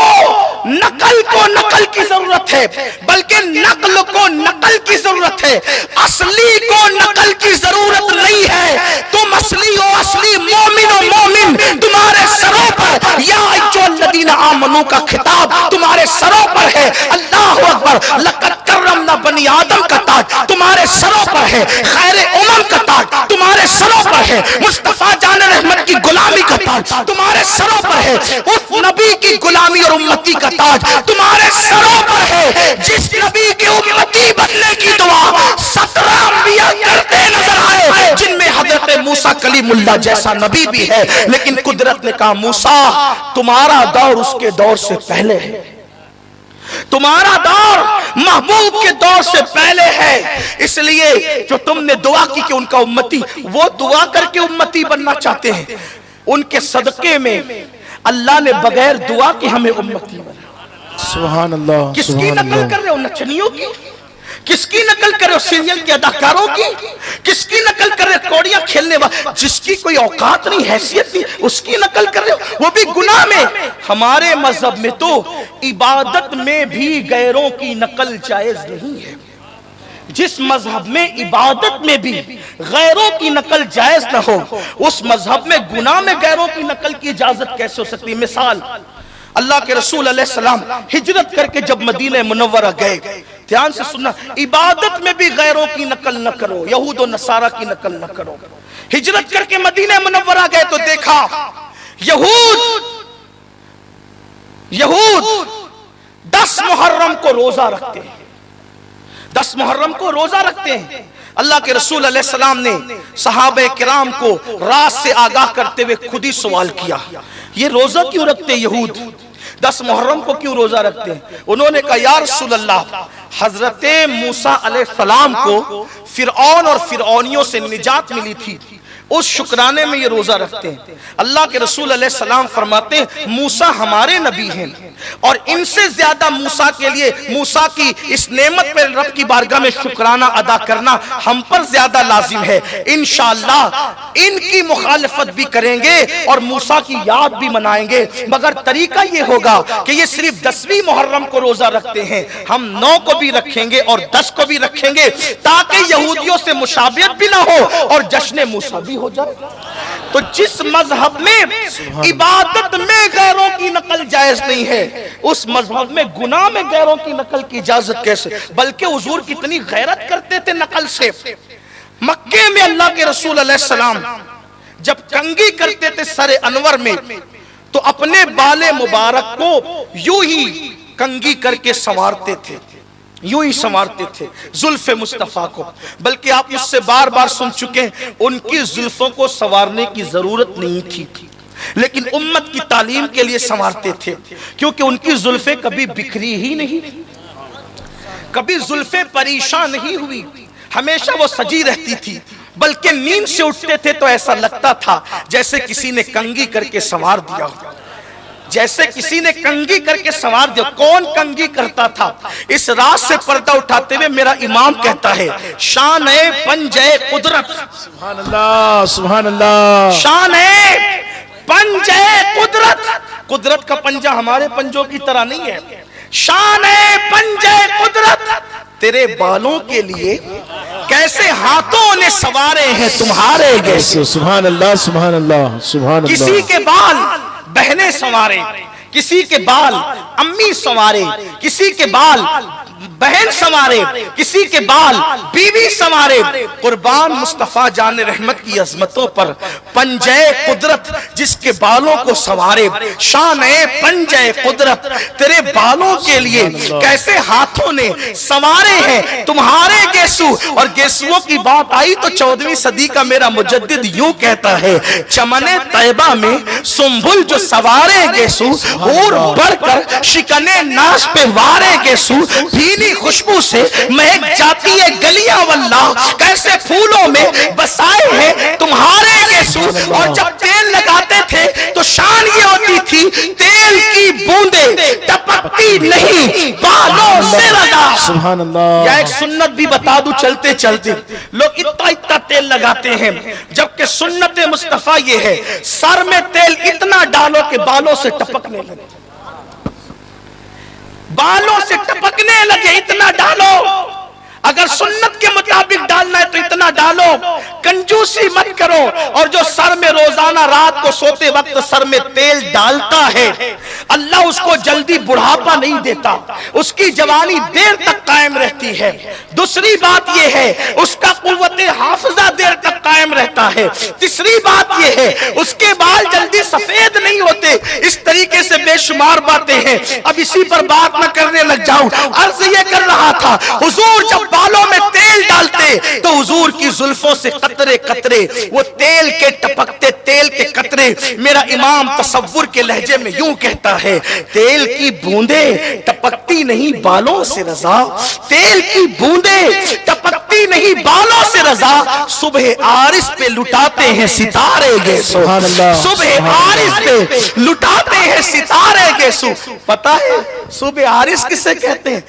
नकल की जरूरत है, बल्कि नकल को नकल की जरूरत है, असली को नकल की जरूरत नहीं है। तुम असली हो, असली मोमिन हो, मोमिन तुम्हारे सरों पर या अय्युहल्लज़ीना आमनू का खिताब तुम्हारे सरों पर है। अल्लाहु अकबर। लक़द कर्रमना बनी आदम का ताज तुम्हारे सरों पर है, खैर उम्म का ताज तुम्हारे सरों पर है, मुस्तफा जान रहमत की गुलामी का ताज तुम्हारे सरों पर है, उस नबी की गुलामी और उम्मती का ताज तुम्हारे सरों पर है। जिस नबी के उम्मती बनने की दुआ 17 अंबिया करते नजर आए, जिनमें हजरत मूसा कलीमुल्लाह जैसा नबी भी है, लेकिन कुदरत ने कहा मूसा तुम्हारा दौर उसके दौर से पहले है, तुम्हारा दौर महबूब के दौर से पहले है। इसलिए जो तुमने दुआ की कि उनका उम्मती, वो दुआ करके उम्मती बनना चाहते हैं, उनके सदके में अल्लाह ने बगैर दुआ के हमें उम्मती बना। सुभान अल्लाह। किसकी नकल कर रहे हो? नचनियों की? किसकी नकल कर रहे हो? सीरियल के अदाकारों की? किसकी नकल कर रहे हो? कौड़ियां खेलने वाले, जिसकी कोई औकात नहीं, हैसियत नहीं, उसकी नकल कर रहे हो, वो भी गुनाह में। हमारे मजहब में तो इबादत में भी गैरों की नकल जायज नहीं है। जिस मजहब में इबादत में भी गैरों की नकल जायज न हो, उस मजहब में गुनाह में गैरों की नकल की इजाजत कैसे हो सकती है? मिसाल, अल्लाह के रसूल अलैहि सलाम हिजरत करके जब मदीना मुनव्वरा गए, ध्यान से सुनना, इबादत में भी गैरों की नकल न करो, यहूद और नसारा की नकल न करो। हिजरत करके मदीना मुनव्वरा गए तो देखा यहूद 10 मुहर्रम को रोजा रखते हैं, 10 मुहर्रम को रोजा रखते हैं। अल्लाह के रसूल अलैहिस्सलाम ने सहाबे किराम को रात से आगाह करते हुए खुद ही सवाल किया, ये रोजा क्यों रखते हैं यहूद? 10 मुहर्रम को क्यों रोजा रखते हैं? उन्होंने कहा या रसूल अल्लाह, हजरत मूसा अलैहिस्सलाम को फिरऔन और फिरौनियों से निजात मिली थी, उस शुक्राने में ये रोजा रखते हैं। अल्लाह के रसूल अलैहिस्सलाम फरमाते हैं मूसा हमारे नबी हैं और इनसे ज्यादा मूसा के लिए, मूसा की इस नेमत पर रब की बारगाह में शुक्राना अदा करना हम पर ज्यादा लाजिम है। इंशाअल्लाह इनकी मुखालिफत भी करेंगे और मूसा की याद भी मनाएंगे, मगर तरीका ये होगा कि ये सिर्फ 10वीं मुहर्रम को रोजा रखते हैं, हम 9 को भी रखेंगे और 10 को भी रखेंगे, ताकि यहूदियों से मुशाबियत भी ना हो और जश्न मूसा भी हो जाए। तो जिस मजहब में इबादत में गैरों की नकल जायज नहीं है, उस मजहब में गुनाह में गैरों की नकल की इजाजत कैसे? बल्कि हुजूर कितनी गैरत करते थे नकल से। मक्के में अल्लाह के रसूल अलैहिस्सलाम जब कंघी करते थे सरे अनवर में, तो अपने बाले मुबारक को यूं ही कंघी करके संवारते थे। यूं ही संवारते थे जुल्फे मुस्तफा को। बल्कि आप मुझसे बार बार सुन चुके हैं, उनकी जुल्फों को संवारने की जरूरत नहीं थी, लेकिन उम्मत की तालीम के लिए संवारते थे, क्योंकि उनकी जुल्फे कभी बिखरी ही नहीं, कभी जुल्फे परेशान नहीं हुई, हमेशा वो सजी रहती थी। बल्कि नींद से उठते थे तो ऐसा लगता था जैसे किसी ने कंघी करके संवार दिया हो, जैसे किसी ने कंघी करके संवार दिया। कौन कंघी करता था? इस रात से पर्दा उठाते हुए मेरा इमाम कहता है, शान है पंजे कुदरत, सुभान अल्लाह, सुभान अल्लाह, शान है पंजे कुदरत। कुदरत का पंजा हमारे पंजों की तरह नहीं है। शान है पंजे कुदरत, तेरे बालों के लिए कैसे हाथों ने सवारे हैं तुम्हारे गैसे। सुभान अल्लाह, सुभान अल्लाह, सुभान अल्लाह। किसी के बाल बहनें संवारे, किसी के बाल अम्मी संवारे, किसी के बाल बहन संवारे, किसी के बाल बीवी संवारे। कुर्बान मुस्तफा जान रहमत की अजमतों पर पंजे कुदरत जिसके बालों को संवारे, शान है पंजे कुदरत, तेरे बालों के लिए कैसे हाथों ने संवारे हैं तुम्हारे गेसू। और गेसुओं की बात आई तो 14वीं सदी का मेरा मुजद्दिद यूं कहता है, चमने तैबा में सुंबुल जो सवारे गेसू, और बढ़कर शिकने नाश पे वारे गेसू, भीनी खुशबू से महक जाती है गलियां वल्लाह, कैसे फूलों में बसाए हैं तुम्हारे गेसू। और जब तेल लगाते थे तो शान ये होती थी, तेल की बूंदे टपकती नहीं बालों से रजा। सुभान अल्लाह। या एक सुन्नत भी बता दूं चलते चलते, लोग इतना इतना तेल लगाते हैं, जबकि सुन्नत मुस्तफा ये है, सर में तेल इतना डालो कि बालों से टपकने लगे, बालों से टपकने लगे, इतना डालो। अगर सुन्नत के मुताबिक डालना है तो इतना डालो, कंजूसी मत करो। और जो सर में रोजाना रात को सोते वक्त सर में तेल डालता है, अल्लाह उसको जल्दी बुढ़ापा नहीं देता, उसकी जवानी देर तक कायम रहती है। दूसरी बात यह है, उसका कुव्वते हाफिजा देर तक कायम रहता है। तीसरी बात यह है, उसके बाल जल्दी सफेद नहीं होते। इस तरीके से बेशुमार बातें हैं, अब इसी पर बात न करने लग जाऊं। अर्ज ये कर रहा था, हुजूर जब बालों में तेल डालते तो हुजूर की जुल्फों से कतरे कतरे, वो तेल के टपकते तेल के कतरे। मेरा इमाम तसव्वुर के लहजे में यूं कहता है, तेल की बूंदे टपकती नहीं बालों से रजा, तेल की बूंदे टपकती नहीं बालों से रजा। सुबह आरिस पे लुटाते हैं सितारे गेसू, सुबह आरिस पे लुटाते हैं सितारे गेसू। पता है सुबह आरिस किसे कहते हैं?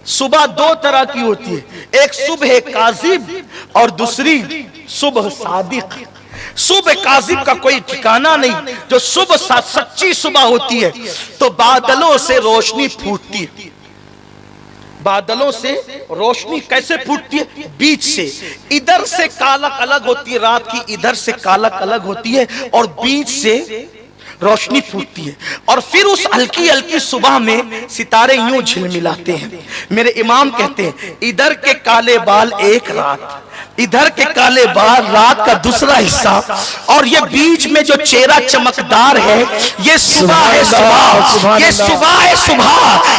सुबह दो तरह की होती है, एक सुबह काजिब और दूसरी सुबह सादिक। सुबह काजिब का कोई ठिकाना नहीं, जो सुबह सच्ची सुबह होती है तो बादलों से रोशनी फूटती है। बादलों से रोशनी कैसे फूटती है? बीच से, इधर से कालक अलग होती है रात की, इधर से कालक अलग होती है और बीच से रोशनी फूटती है। और फिर उस हल्की हल्की सुबह में सितारे यूं झिलमिलाते हैं। मेरे इमाम कहते हैं, इधर के काले बाल एक रात, इधर के काले बाल रात का दूसरा हिस्सा, और ये बीच में जो चेहरा चमकदार है ये सुबह है सुबह, ये सुबह है सुबह,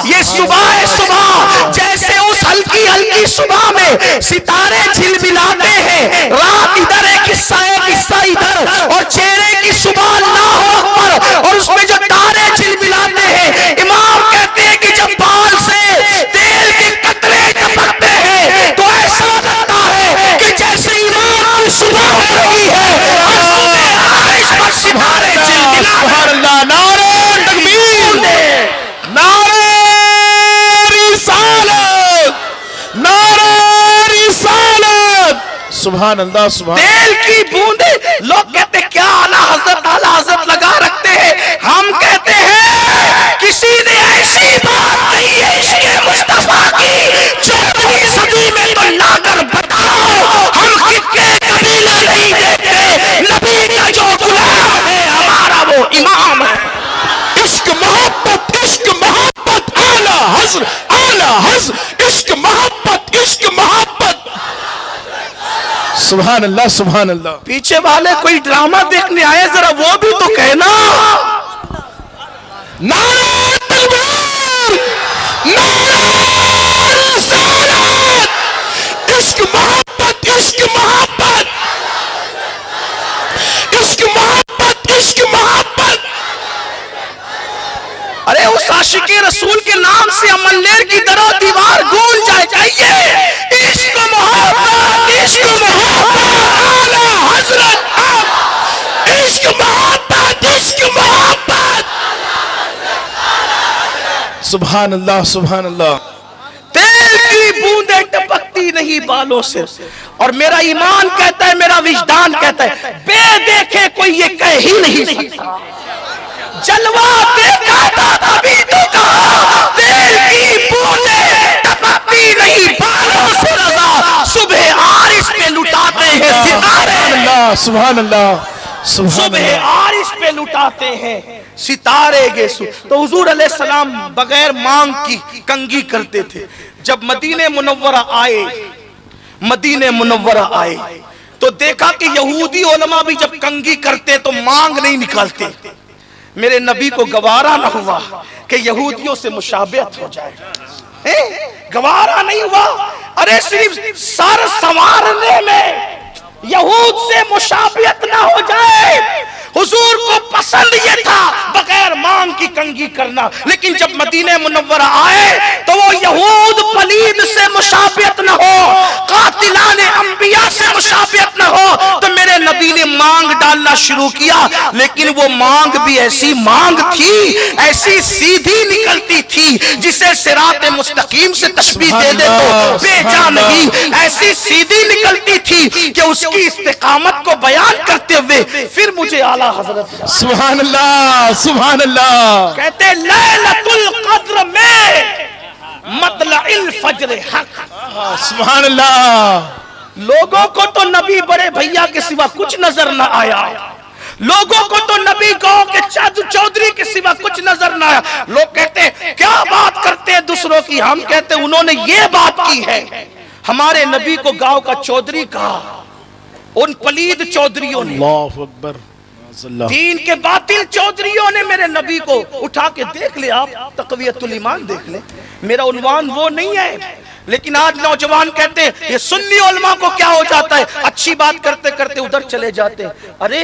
ये सुबह है सुबह। जैसे उस हल्की हल्की सुबह में सितारे झिलमिलाते हैं, रात इधर एक हिस्सा इधर, और चेहरे की सुबह अल्लाह अकबर, और उसमें जो तारे झिलमिलाते हैं। इमाम कहते हैं कि जब बाल से तेल के कतरे टपकते हैं तो ऐसा लगता है कि जैसे इमाम की सुबह हो रही है और सुबह आरिश पर सितारे झिलमिला। नारे तकबीर, नारे रिसालत, नारे रिसालत। सुभान अल्लाह, सुभान। तेल की बूंदे, लोग कहते हैं क्या आला हजरत लगा रखते हैं। हम कहते हैं किसी ने ऐसी बात कही है इश्क़े मुस्तफा की 14वीं सदी में, तो लाकर बताओ हम कितने कबीले नहीं देखते। नबी का जो गुलाम है हमारा वो इमाम है। इश्क मोहब्बत, इश्क मोहब्बत, आला हज़्र, आला हज़्र, इश्क मोहब्बत, इश्क मोहब्बत। सुभान अल्लाह, सुभान अल्लाह। पीछे वाले कोई ड्रामा देखने आए, जरा वो भी तो कहना। नारे तकबीर, नारे रसूल के नाम से अमलेर की दरो दीवार गूंज जाए। चाहिए इश्क मोहब्बत, इश्क मोहब्बत आला हजरत, इश्क मोहब्बत, इश्क मोहब्बत। सुभान अल्लाह, सुभान अल्लाह। तेल की बूंदे टपकती नहीं बालों से, और मेरा ईमान कहता है, मेरा विजदान कहता है, बेदेखे कोई ये कह ही नहीं सकता। जलवा देखा था तभी तो कहा, तेल की बूंदे टपकती नहीं बालों से रज़ा, सुबह आरिश पे लुटाते हैं सितारे। अल्लाह, सुभान अल्लाह, सुबह आरिश पे लुटाते हैं सितारे गेसु। तो हुजूर अलैहिस्सलाम बगैर मांग की कंगी करते थे। जब मदीने मुनव्वरा आए, मदीने मुनव्वरा आए तो देखा कि यहूदी उलमा भी जब कंगी करते तो मांग नहीं निकालते। मेरे नबी को गवारा न हुआ कि यहूदियों से मुशाबहत हो जाए, गवारा नहीं हुआ। अरे सिर्फ सर संवारने में यहूद से मुशाबहत ना हो जाए, हुजूर को पसंद ये था बगैर मांग की कंगी करना। लेकिन जब मदीने मुनव्वरा आए तो वो यहूद पलीद से मुशाबहत न हो, कातिलाने अंबिया से मुशाबहत न हो, तो मेरे नबी ने मांग डालना शुरू किया। लेकिन वो मांग भी ऐसी मांग थी, ऐसी सीधी निकलती थी जिसे सिरात मुस्तकीम से तशबीह दे दे तो बेजा नहीं, ऐसी सीधी निकलती थी कि उसकी इस्तिकामत को बयान करते हुए फिर मुझे आला हजरत सुभान अल्लाह, सुभान अल्लाह कहते लैलतुल कद्र में मतलइल फज्र हक। सुभान अल्लाह। लोगों को तो नबी बड़े भैया के सिवा कुछ नजर न आया, लोगों को तो नबी गांव के चाचू चौधरी के सिवा कुछ नजर न आया। लोग कहते क्या बात करते हैं दूसरों की, हम कहते उन्होंने ये बात की है। हमारे नबी को गांव का चौधरी कहा, उन पलीद चौधरियों ने, अल्लाहु अकबर, दीन के बातिल चौधरियों ने मेरे नबी को उठा के देख ले, आप तक़वियतुल ईमान देख ले। मेरा उन्वान वो नहीं है, लेकिन आज नौजवान कहते हैं ये सुन्नी उलमा को क्या हो जाता है, अच्छी बात करते करते उधर चले जाते हैं। अरे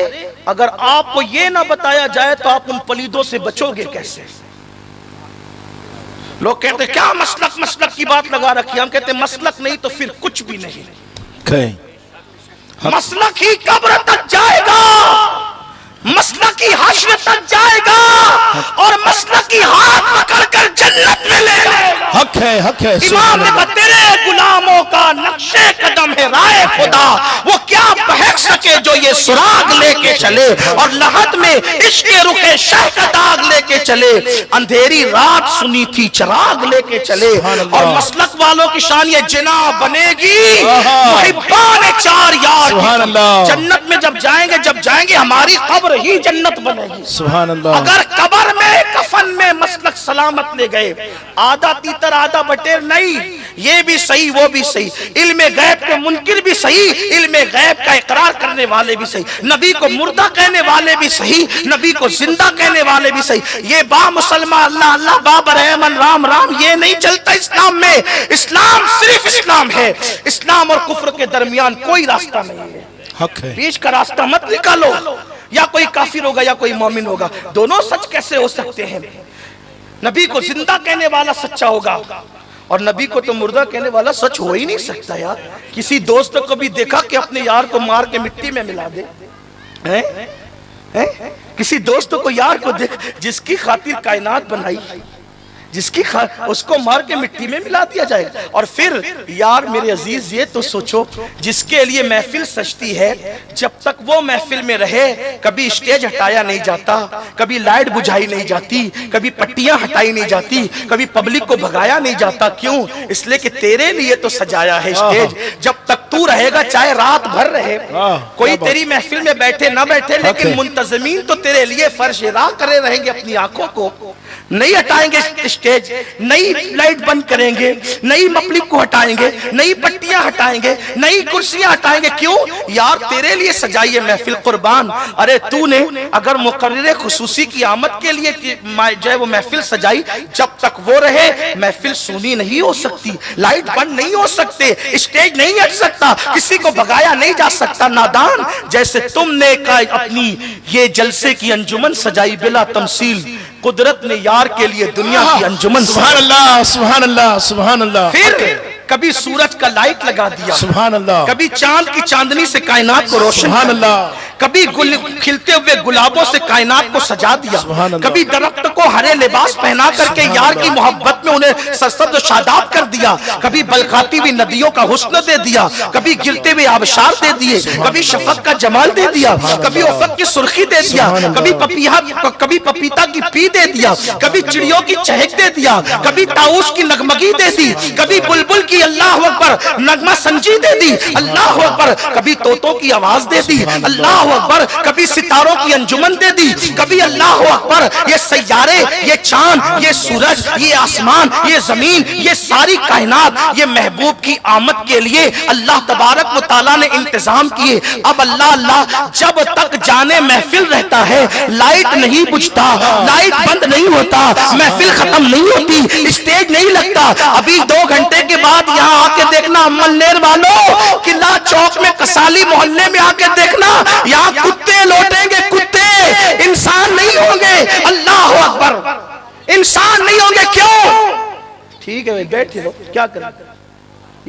अगर आपको ये ना बताया जाए तो आप उन पलीदों से बचोगे कैसे? लोग कहते हैं क्या मसलक मसलक की बात लगा रखी, हम कहते हैं मसलक नहीं तो फिर कुछ भी नहीं। मसलक ही कब्र तक जाएगा, मसलक ही हश्र तक जाएगा, और मसलक ही हाथ पकड़कर जन्नत में ले जाएगा। हक है, हक है। इमाम ने कहा तेरे गुलामों का नक्शे कदम है राय खुदा, वो क्या बहक सके जो ये सुराग लेके चले, और लहद में इश्क रुखे शह का दाग लेके चले। अंधेरी रात सुनी थी चराग लेके चले, और मसलक वालों की शान ये जिना बनेगी मुहिब्बान चार यार। जन्नत में जब जाएंगे हमारी कब्र ही जन्नत बनेगी। सुभान अल्लाह। अगर कब्र में कफन में मसलक सलामत ले गए, आधा तीतर आधा बटेर नहीं, ये भी सही वो भी सही, इल्मे गैब के मुनकिर भी सही, इल्मे गैब का इकरार करने वाले भी सही, नबी को मुर्दा कहने वाले भी सही, नबी को जिंदा कहने वाले भी सही। ये बा मुसलमान अल्लाह अल्लाह बाबर रहमान राम राम ये नहीं चलता इस्लाम में। इस्लाम सिर्फ इस्लाम है, इस्लाम और कुफ्र के दरमियान कोई रास्ता नहीं है। हक है। बीच का रास्ता मत निकालो, या कोई काफिर होगा या कोई मोमिन होगा, दोनों सच कैसे हो सकते हैं? नबी को जिंदा कहने वाला सच्चा होगा, और नबी को तो मुर्दा कहने वाला सच हो ही नहीं सकता। यार किसी दोस्त को भी देखा कि अपने यार को मार के मिट्टी में मिला दे, हैं? किसी दोस्त को यार को देख जिसकी खातिर कायनात बनाई, उसको मार के मिट्टी में मिला दिया जाएगा। और फिर यार मेरे अजीज ये तो सोचो, जिसके लिए महफिल सजती है, जब तक वो महफिल में रहे कभी स्टेज हटाया नहीं जाता, कभी लाइट बुझाई नहीं जाती, कभी पट्टियां हटाई नहीं जाती, कभी पब्लिक को भगाया नहीं जाता। क्यों? इसलिए कि तेरे लिए तो सजाया है स्टेज। जब तक तू रहेगा चाहे रात भर रहे, कोई तेरी महफिल में बैठे ना बैठे, लेकिन मुंतजमीन तो तेरे लिए फर्श राह करे रहेंगे, अपनी आंखों को नहीं हटाएंगे स्टेज, नई लाइट बंद करेंगे, नई पब्लिक को हटाएंगे, नई पट्टियां हटाएंगे, नई कुर्सियां हटाएंगे। क्यों? यार तेरे लिए सजाई है महफिल कुर्बान। अरे तूने अगर मुकर्रर खुसूसी की आमद के लिए जो है वो महफिल सजाई, जब तक वो रहे महफिल सुनी नहीं हो सकती, लाइट बंद नहीं हो सकते, स्टेज नहीं हट सकते। सकता, किसी को भगाया नहीं जा सकता। नादान, जैसे तुमने अपनी ये जलसे की अंजुमन सजाई बिला तमसील, कुदरत ने यार के लिए दुनिया की अंजुमन। सुभान अल्लाह, सुभान अल्लाह, सुभान अल्लाह। फिर कभी सूरज का लाइट लगा दिया, सुभान अल्लाह। कभी चांद की चांदनी से कायनात को रोशन, सुभान अल्लाह। कभी खिलते हुए गुलाबों से कायनात को सजा दिया, कभी दरख्त को हरे लिबास पहना करके यार की मोहब्बत में उन्हें सरसब्ज शादाब कर दिया, कभी बलखाती हुई नदियों का हुस्न दे दिया, कभी गिरते हुए आबशार दे दिए, कभी शफक का जमाल दे दिया, कभी उफक की सुर्खी दे दिया, कभी पपीता की पी दे दिया, कभी चिड़ियों की चहक दे दिया, कभी ताऊस की नगमगी दे दी, कभी बुलबुल की अल्लाह अकबर नगमा संजी दे दी, अल्लाह अकबर, कभी तोतों की आवाज दे दी, अल्लाह अकबर, कभी सितारों की अंजुमन दे दी, कभी अल्लाह अकबर ये सैयारे, ये चांद, ये सूरज, ये आसमान, ये जमीन, ये सारी कायनात, ये महबूब की आमद के लिए अल्लाह तबारक व तआला ने इंतजाम किए। अब अल्लाह जब तक जाने महफिल रहता है, लाइट नहीं बुझता, लाइट बंद नहीं होता, महफिल खत्म नहीं होती, स्टेज नहीं लगता। अभी 2 घंटे के बाद यहाँ आके देखना अमलनेर वालों, किला चौक में कसाली मोहल्ले में आके देखना, यहाँ कुत्ते लौटेंगे, कुत्ते, इंसान नहीं होंगे। अल्लाह अकबर, इंसान नहीं होंगे। क्यों? ठीक है, बैठे रहो, क्या करें।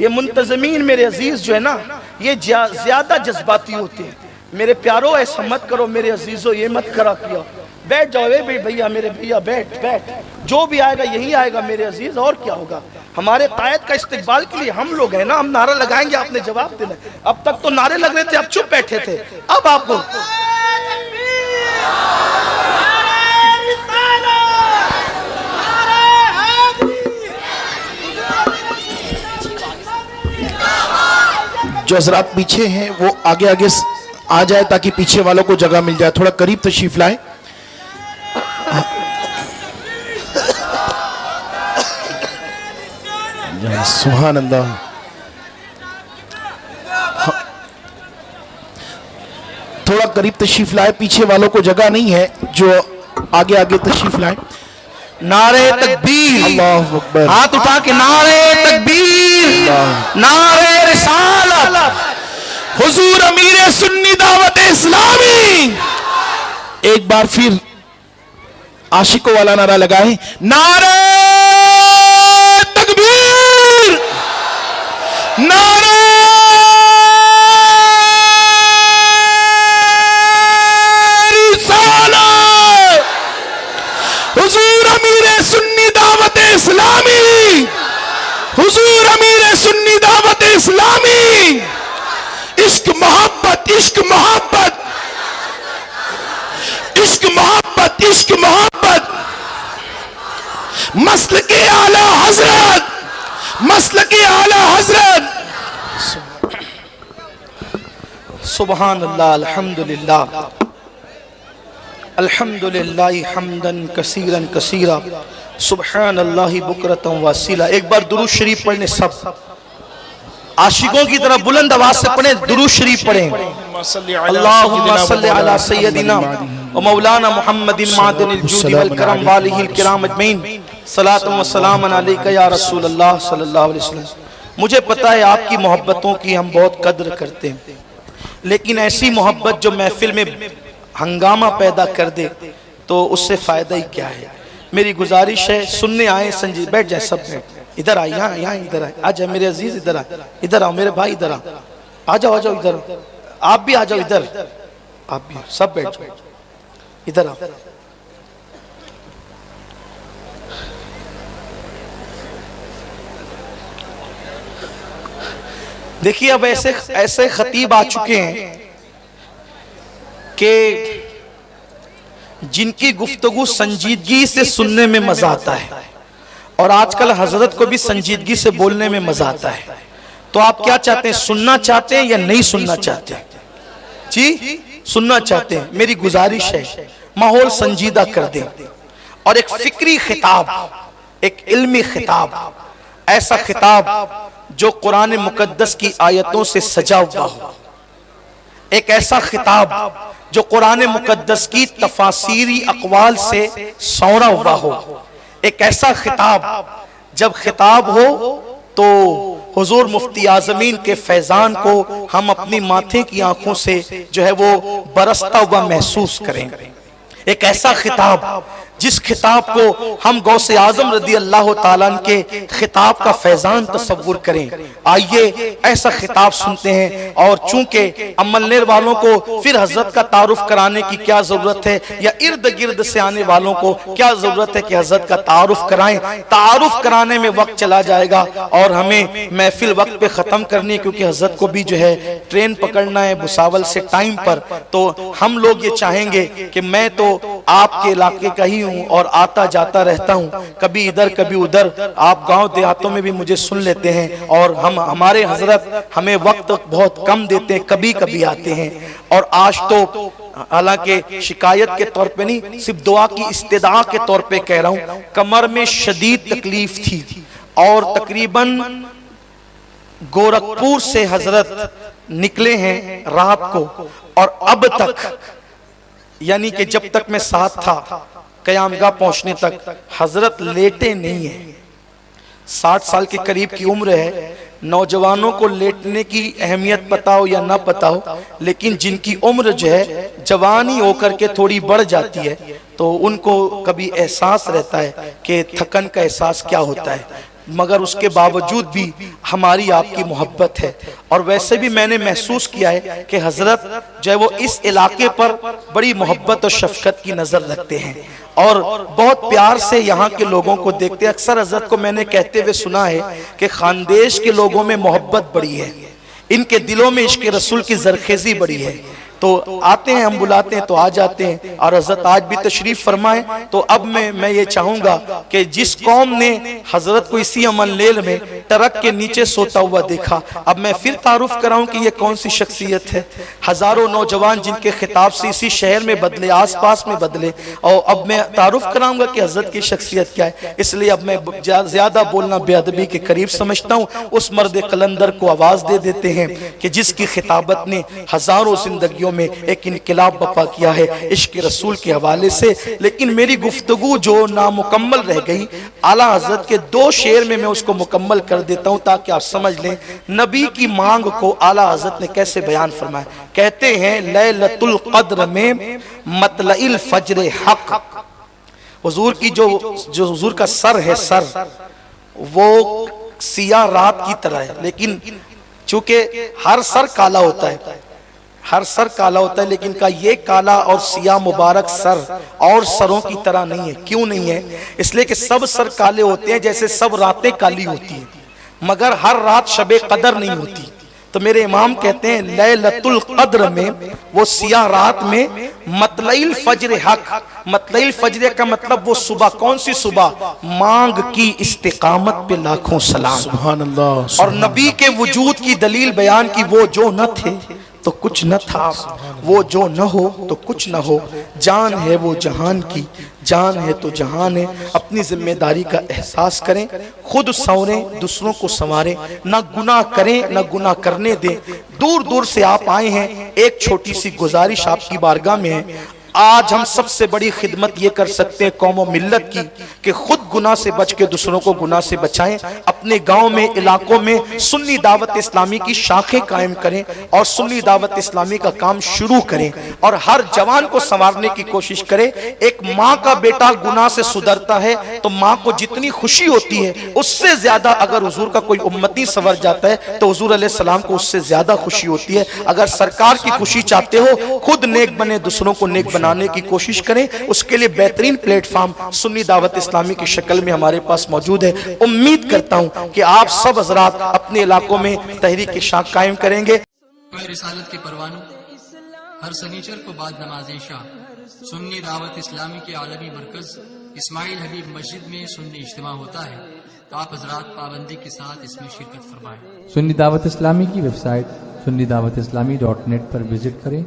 ये मुंतजमीन मेरे अजीज जो है ना, ये ज्यादा जज्बाती होते हैं। मेरे प्यारो ऐसा मत करो, मेरे अजीजों ये मत करा किया। बैठ जाओ भैया, मेरे भैया बैठ बैठ, जो भी आएगा यही आएगा मेरे अजीज, और क्या होगा। हमारे कायद का इस्तिकबाल के लिए हम लोग हैं ना, हम नारा लगाएंगे, आपने जवाब देना। अब तक तो नारे लग रहे थे, अब चुप बैठे थे, अब आपको जो हजरात पीछे हैं वो आगे आगे आ जाए ताकि पीछे वालों को जगह मिल जाए। थोड़ा करीब तशरीफ लाए। सुभान अल्लाह। थोड़ा करीब तशरीफ लाए, पीछे वालों को जगह नहीं है, जो आगे आगे तशरीफ लाए। नारे तकबीर, अल्लाहु अकबर, हाथ उठा के नारे तकबीर, नारे रिसालत, हुजूर अमीर सुन्नी दावत इस्लामी। एक बार फिर आशिकों वाला नारा लगाए, नारे तकबीर, नारे रिसालत, हुजूर अमीर सुन्नी दावत इस्लामी, हुजूर अमीर सुन्नी दावत इस्लामी। इश्क मोहब्बत, इश्क मोहब्बत, इश्क मोहब्बत, इश्क मोहब्बत, मसल के आला हजरत, मसल के आला हजरत। सुभान अल्लाह, अल्हम्दुलिल्लाह, अल्हम्दुलिल्लाह हम्दन कसीरन कसीरा, सुभान अल्लाह बुकरतम वसीला। एक बार दुरूद शरीफ पढ़ने, सब आशिकों की तरह बुलंद आवाज से पढ़े, दुरूद शरीफ पढ़ें। अल्लाहुम्मा सल्ली अला सय्यदिना व मौलाना मुहम्मदिन मादनिल जूदी वल करम वालिहिल किराम अजमईन, सलातुम व सलामुन अलैका या रसूल अल्लाह सल्लल्लाहु अलैहि वसल्लम। मुझे पता है आपकी मोहब्बतों की हम बहुत कद्र करते हैं, लेकिन ऐसी मोहब्बत जो महफिल में हंगामा पैदा कर दे तो उससे फायदा ही क्या है। मेरी गुजारिश है, सुनने आए संजीव, बैठ जाए, सब बैठ, इधर आए, यहाँ यहाँ इधर आए, आ जाए मेरे अजीज, इधर आए, इधर आओ मेरे भाई, इधर आ जाओ, आ जाओ इधर, आप भी आ जाओ इधर, आप भी, सब बैठ जाओ, इधर आओ। देखिए अब ऐसे ऐसे खतीब आ चुके हैं कि जिनकी गुफ्तगू संजीदगी से सुनने में मजा आता है, और आजकल हजरत को भी संजीदगी से बोलने में मजा आता है। तो आप क्या चाहते हैं, सुनना चाहते हैं या नहीं सुनना चाहते हैं? जी सुनना चाहते हैं। मेरी गुजारिश है माहौल संजीदा कर दें, और एक फिक्री खिताब, एक इल्मी खिताब, ऐसा खिताब जो कुरान मुकद्दस की आयतों से सजा हुआ हो, एक ऐसा खिताब जो कुरान मुकद्दस की तफासीरी अक़वाल से सौरा हुआ हो, एक ऐसा खिताब जब खिताब हो तो हुजूर मुफ्ती आजमीन के फैजान को हम अपनी माथे की आंखों से जो है वो बरसता हुआ महसूस करें। एक ऐसा खिताब जिस खिताब को हम गौसे आजम रदी अल्लाह ताला के खिताब का फैजान तसव्वुर करें। आइए ऐसा खिताब सुनते हैं। और चूंकि अमलनेर वालों को फिर हजरत का तारुफ कराने की क्या जरूरत है, या इर्द गिर्द से आने वालों को क्या जरूरत है कि हजरत का तारुफ कराएं। तारुफ कराने में वक्त चला जाएगा और हमें महफिल वक्त पे खत्म करनी है, क्योंकि हजरत को भी जो है ट्रेन पकड़ना है भुसावल से टाइम पर। तो हम लोग ये चाहेंगे कि मैं तो आपके इलाके का ही और आता जाता रहता हूँ, कभी इधर कभी उधर। आप गांव देहातों में भी मुझे सुन लेते हैं और हमारे हजरत हमें वक्त बहुत कम देते हैं, कभी कभी आते हैं। और आज तो हालांकि शिकायत के तौर पे नहीं, सिर्फ दुआ की इस्तेदा के तौर पे कह रहा हूँ, कमर में शदीद तकलीफ थी और तकरीबन गोरखपुर से हजरत निकले हैं रात को, और अब तक यानी कि जब तक मैं साथ था कयामगाह पहुंचने तक हजरत लेटे नहीं है। 60 साल के करीब की उम्र है। नौजवानों को लेटने की अहमियत पता हो या ना पता हो, लेकिन जिनकी उम्र जो है जवानी होकर के थोड़ी बढ़ जाती है तो उनको कभी एहसास रहता है कि थकन का एहसास क्या होता है। मगर उसके बावजूद भी हमारी आपकी मोहब्बत है। और वैसे भी मैंने महसूस किया है कि हजरत जो है वो इस इलाके पर बड़ी मोहब्बत और शफकत की नजर रखते हैं और बहुत प्यार से यहाँ के लोगों को देखते हैं। अक्सर हजरत को मैंने कहते हुए सुना है कि खानदेश के लोगों में मोहब्बत बड़ी है, इनके दिलों में इश्क रसूल की जरखेजी बड़ी है। तो आते हैं, हम बुलाते हैं तो आ जाते हैं। और हजरत आज भी तशरीफ फरमाए। तो अब मैं ये चाहूंगा कि जिस कौम ने हजरत को इसी अमलनेर में ट्रक के नीचे सोता हुआ देखा, अब मैं फिर तारुफ कराऊं कि ये कौन सी शख्सियत है। हजारों नौजवान जिनके खिताब से इसी शहर में बदले, आसपास में बदले, और अब मैं तारुफ कराऊंगा कि हजरत की शख्सियत क्या है। इसलिए अब मैं ज्यादा बोलना बेअदबी के करीब समझता हूँ। उस मर्द कलंदर को आवाज दे देते हैं कि जिसकी खिताबत ने हजारों जिंदगियों में एक इनकलाब बपा किया है इश्क रसूल के हवाले से। लेकिन मेरी गुफ्तगू जो नामुकम्मल रह गई, आला हजरत के 2 शेर में मैं उसको मुकम्मल कर देता हूं ताकि आप समझ लें नबी की मांग को आला हजरत ने कैसे बयान फरमाया। कहते हैं लैलतुल कद्र में मतलइल फज्र हक, हुजूर की जो हुजूर का सर है, सर वो सिया रात की तरह है। लेकिन चूंकि हर सर काला होता है, हर सर काला होता है, लेकिन का ये काला और सिया मुबारक सर और सरों की तरह नहीं है। क्यों नहीं है? इसलिए कि सब सर काले होते हैं जैसे सब रातें काली होती हैं, मगर हर रात शबे कदर नहीं होती। तो मेरे इमाम कहते हैं लैलतुल कद्र में, वो सिया रात में, मतलइल फज्र हक, मतलइल फज्र का मतलब वो सुबह, कौन सी सुबह? मांग की इस्तिकामत पे लाखों सलाम। सुभान अल्लाह। और नबी के वजूद की दलील बयान की, वो जो न थे तो कुछ न था, वो जो न हो तो कुछ न हो, जान है वो जहान की, जान है तो जहान है। अपनी जिम्मेदारी का एहसास करें, खुद संवरें, दूसरों को संवारें, ना गुनाह करें ना गुनाह करने दें। दूर दूर से आप आए हैं, एक छोटी सी गुजारिश आपकी बारगाह में है। आज हम सबसे बड़ी खिदमत ये कर सकते हैं कौम और मिल्लत की कि खुद गुनाह से बच के दूसरों को गुनाह से बचाएं। अपने गांव में, इलाकों में सुन्नी दावत इस्लामी की शाखें कायम करें और सुन्नी दावत इस्लामी का काम शुरू करें और हर जवान को संवारने की कोशिश करें। एक माँ का बेटा गुनाह से सुधरता है तो माँ को जितनी खुशी होती है, उससे ज्यादा अगर हुजूर का कोई उम्मती संवर जाता है तो हुजूर अलैहि सलाम को उससे ज्यादा खुशी होती है। अगर सरकार की खुशी चाहते हो, खुद नेक बने, दूसरों को नेक बनाने की कोशिश करें। उसके लिए बेहतरीन प्लेटफॉर्म सुन्नी दावत इस्लामी की शक्ल में हमारे पास मौजूद है। उम्मीद करता हूं कि आप सब हजरात अपने इलाकों में तहरीक शाख कायम करेंगे। रिसालत के परवानों, हर सनीचर को बाद नमाज शाह सुन्नी दावत इस्लामी के आलमी मरकज इस्माइल हबीब मस्जिद में सुन्नी इज्तिमा होता है। तो आप हजरात पाबंदी के साथ इसमें शिरकत फरमाएं। सुन्नी दावत इस्लामी की वेबसाइट sunnidawatislamI.net पर विजिट करें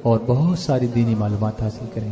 और बहुत सारी दीनी मालूमात हासिल करें।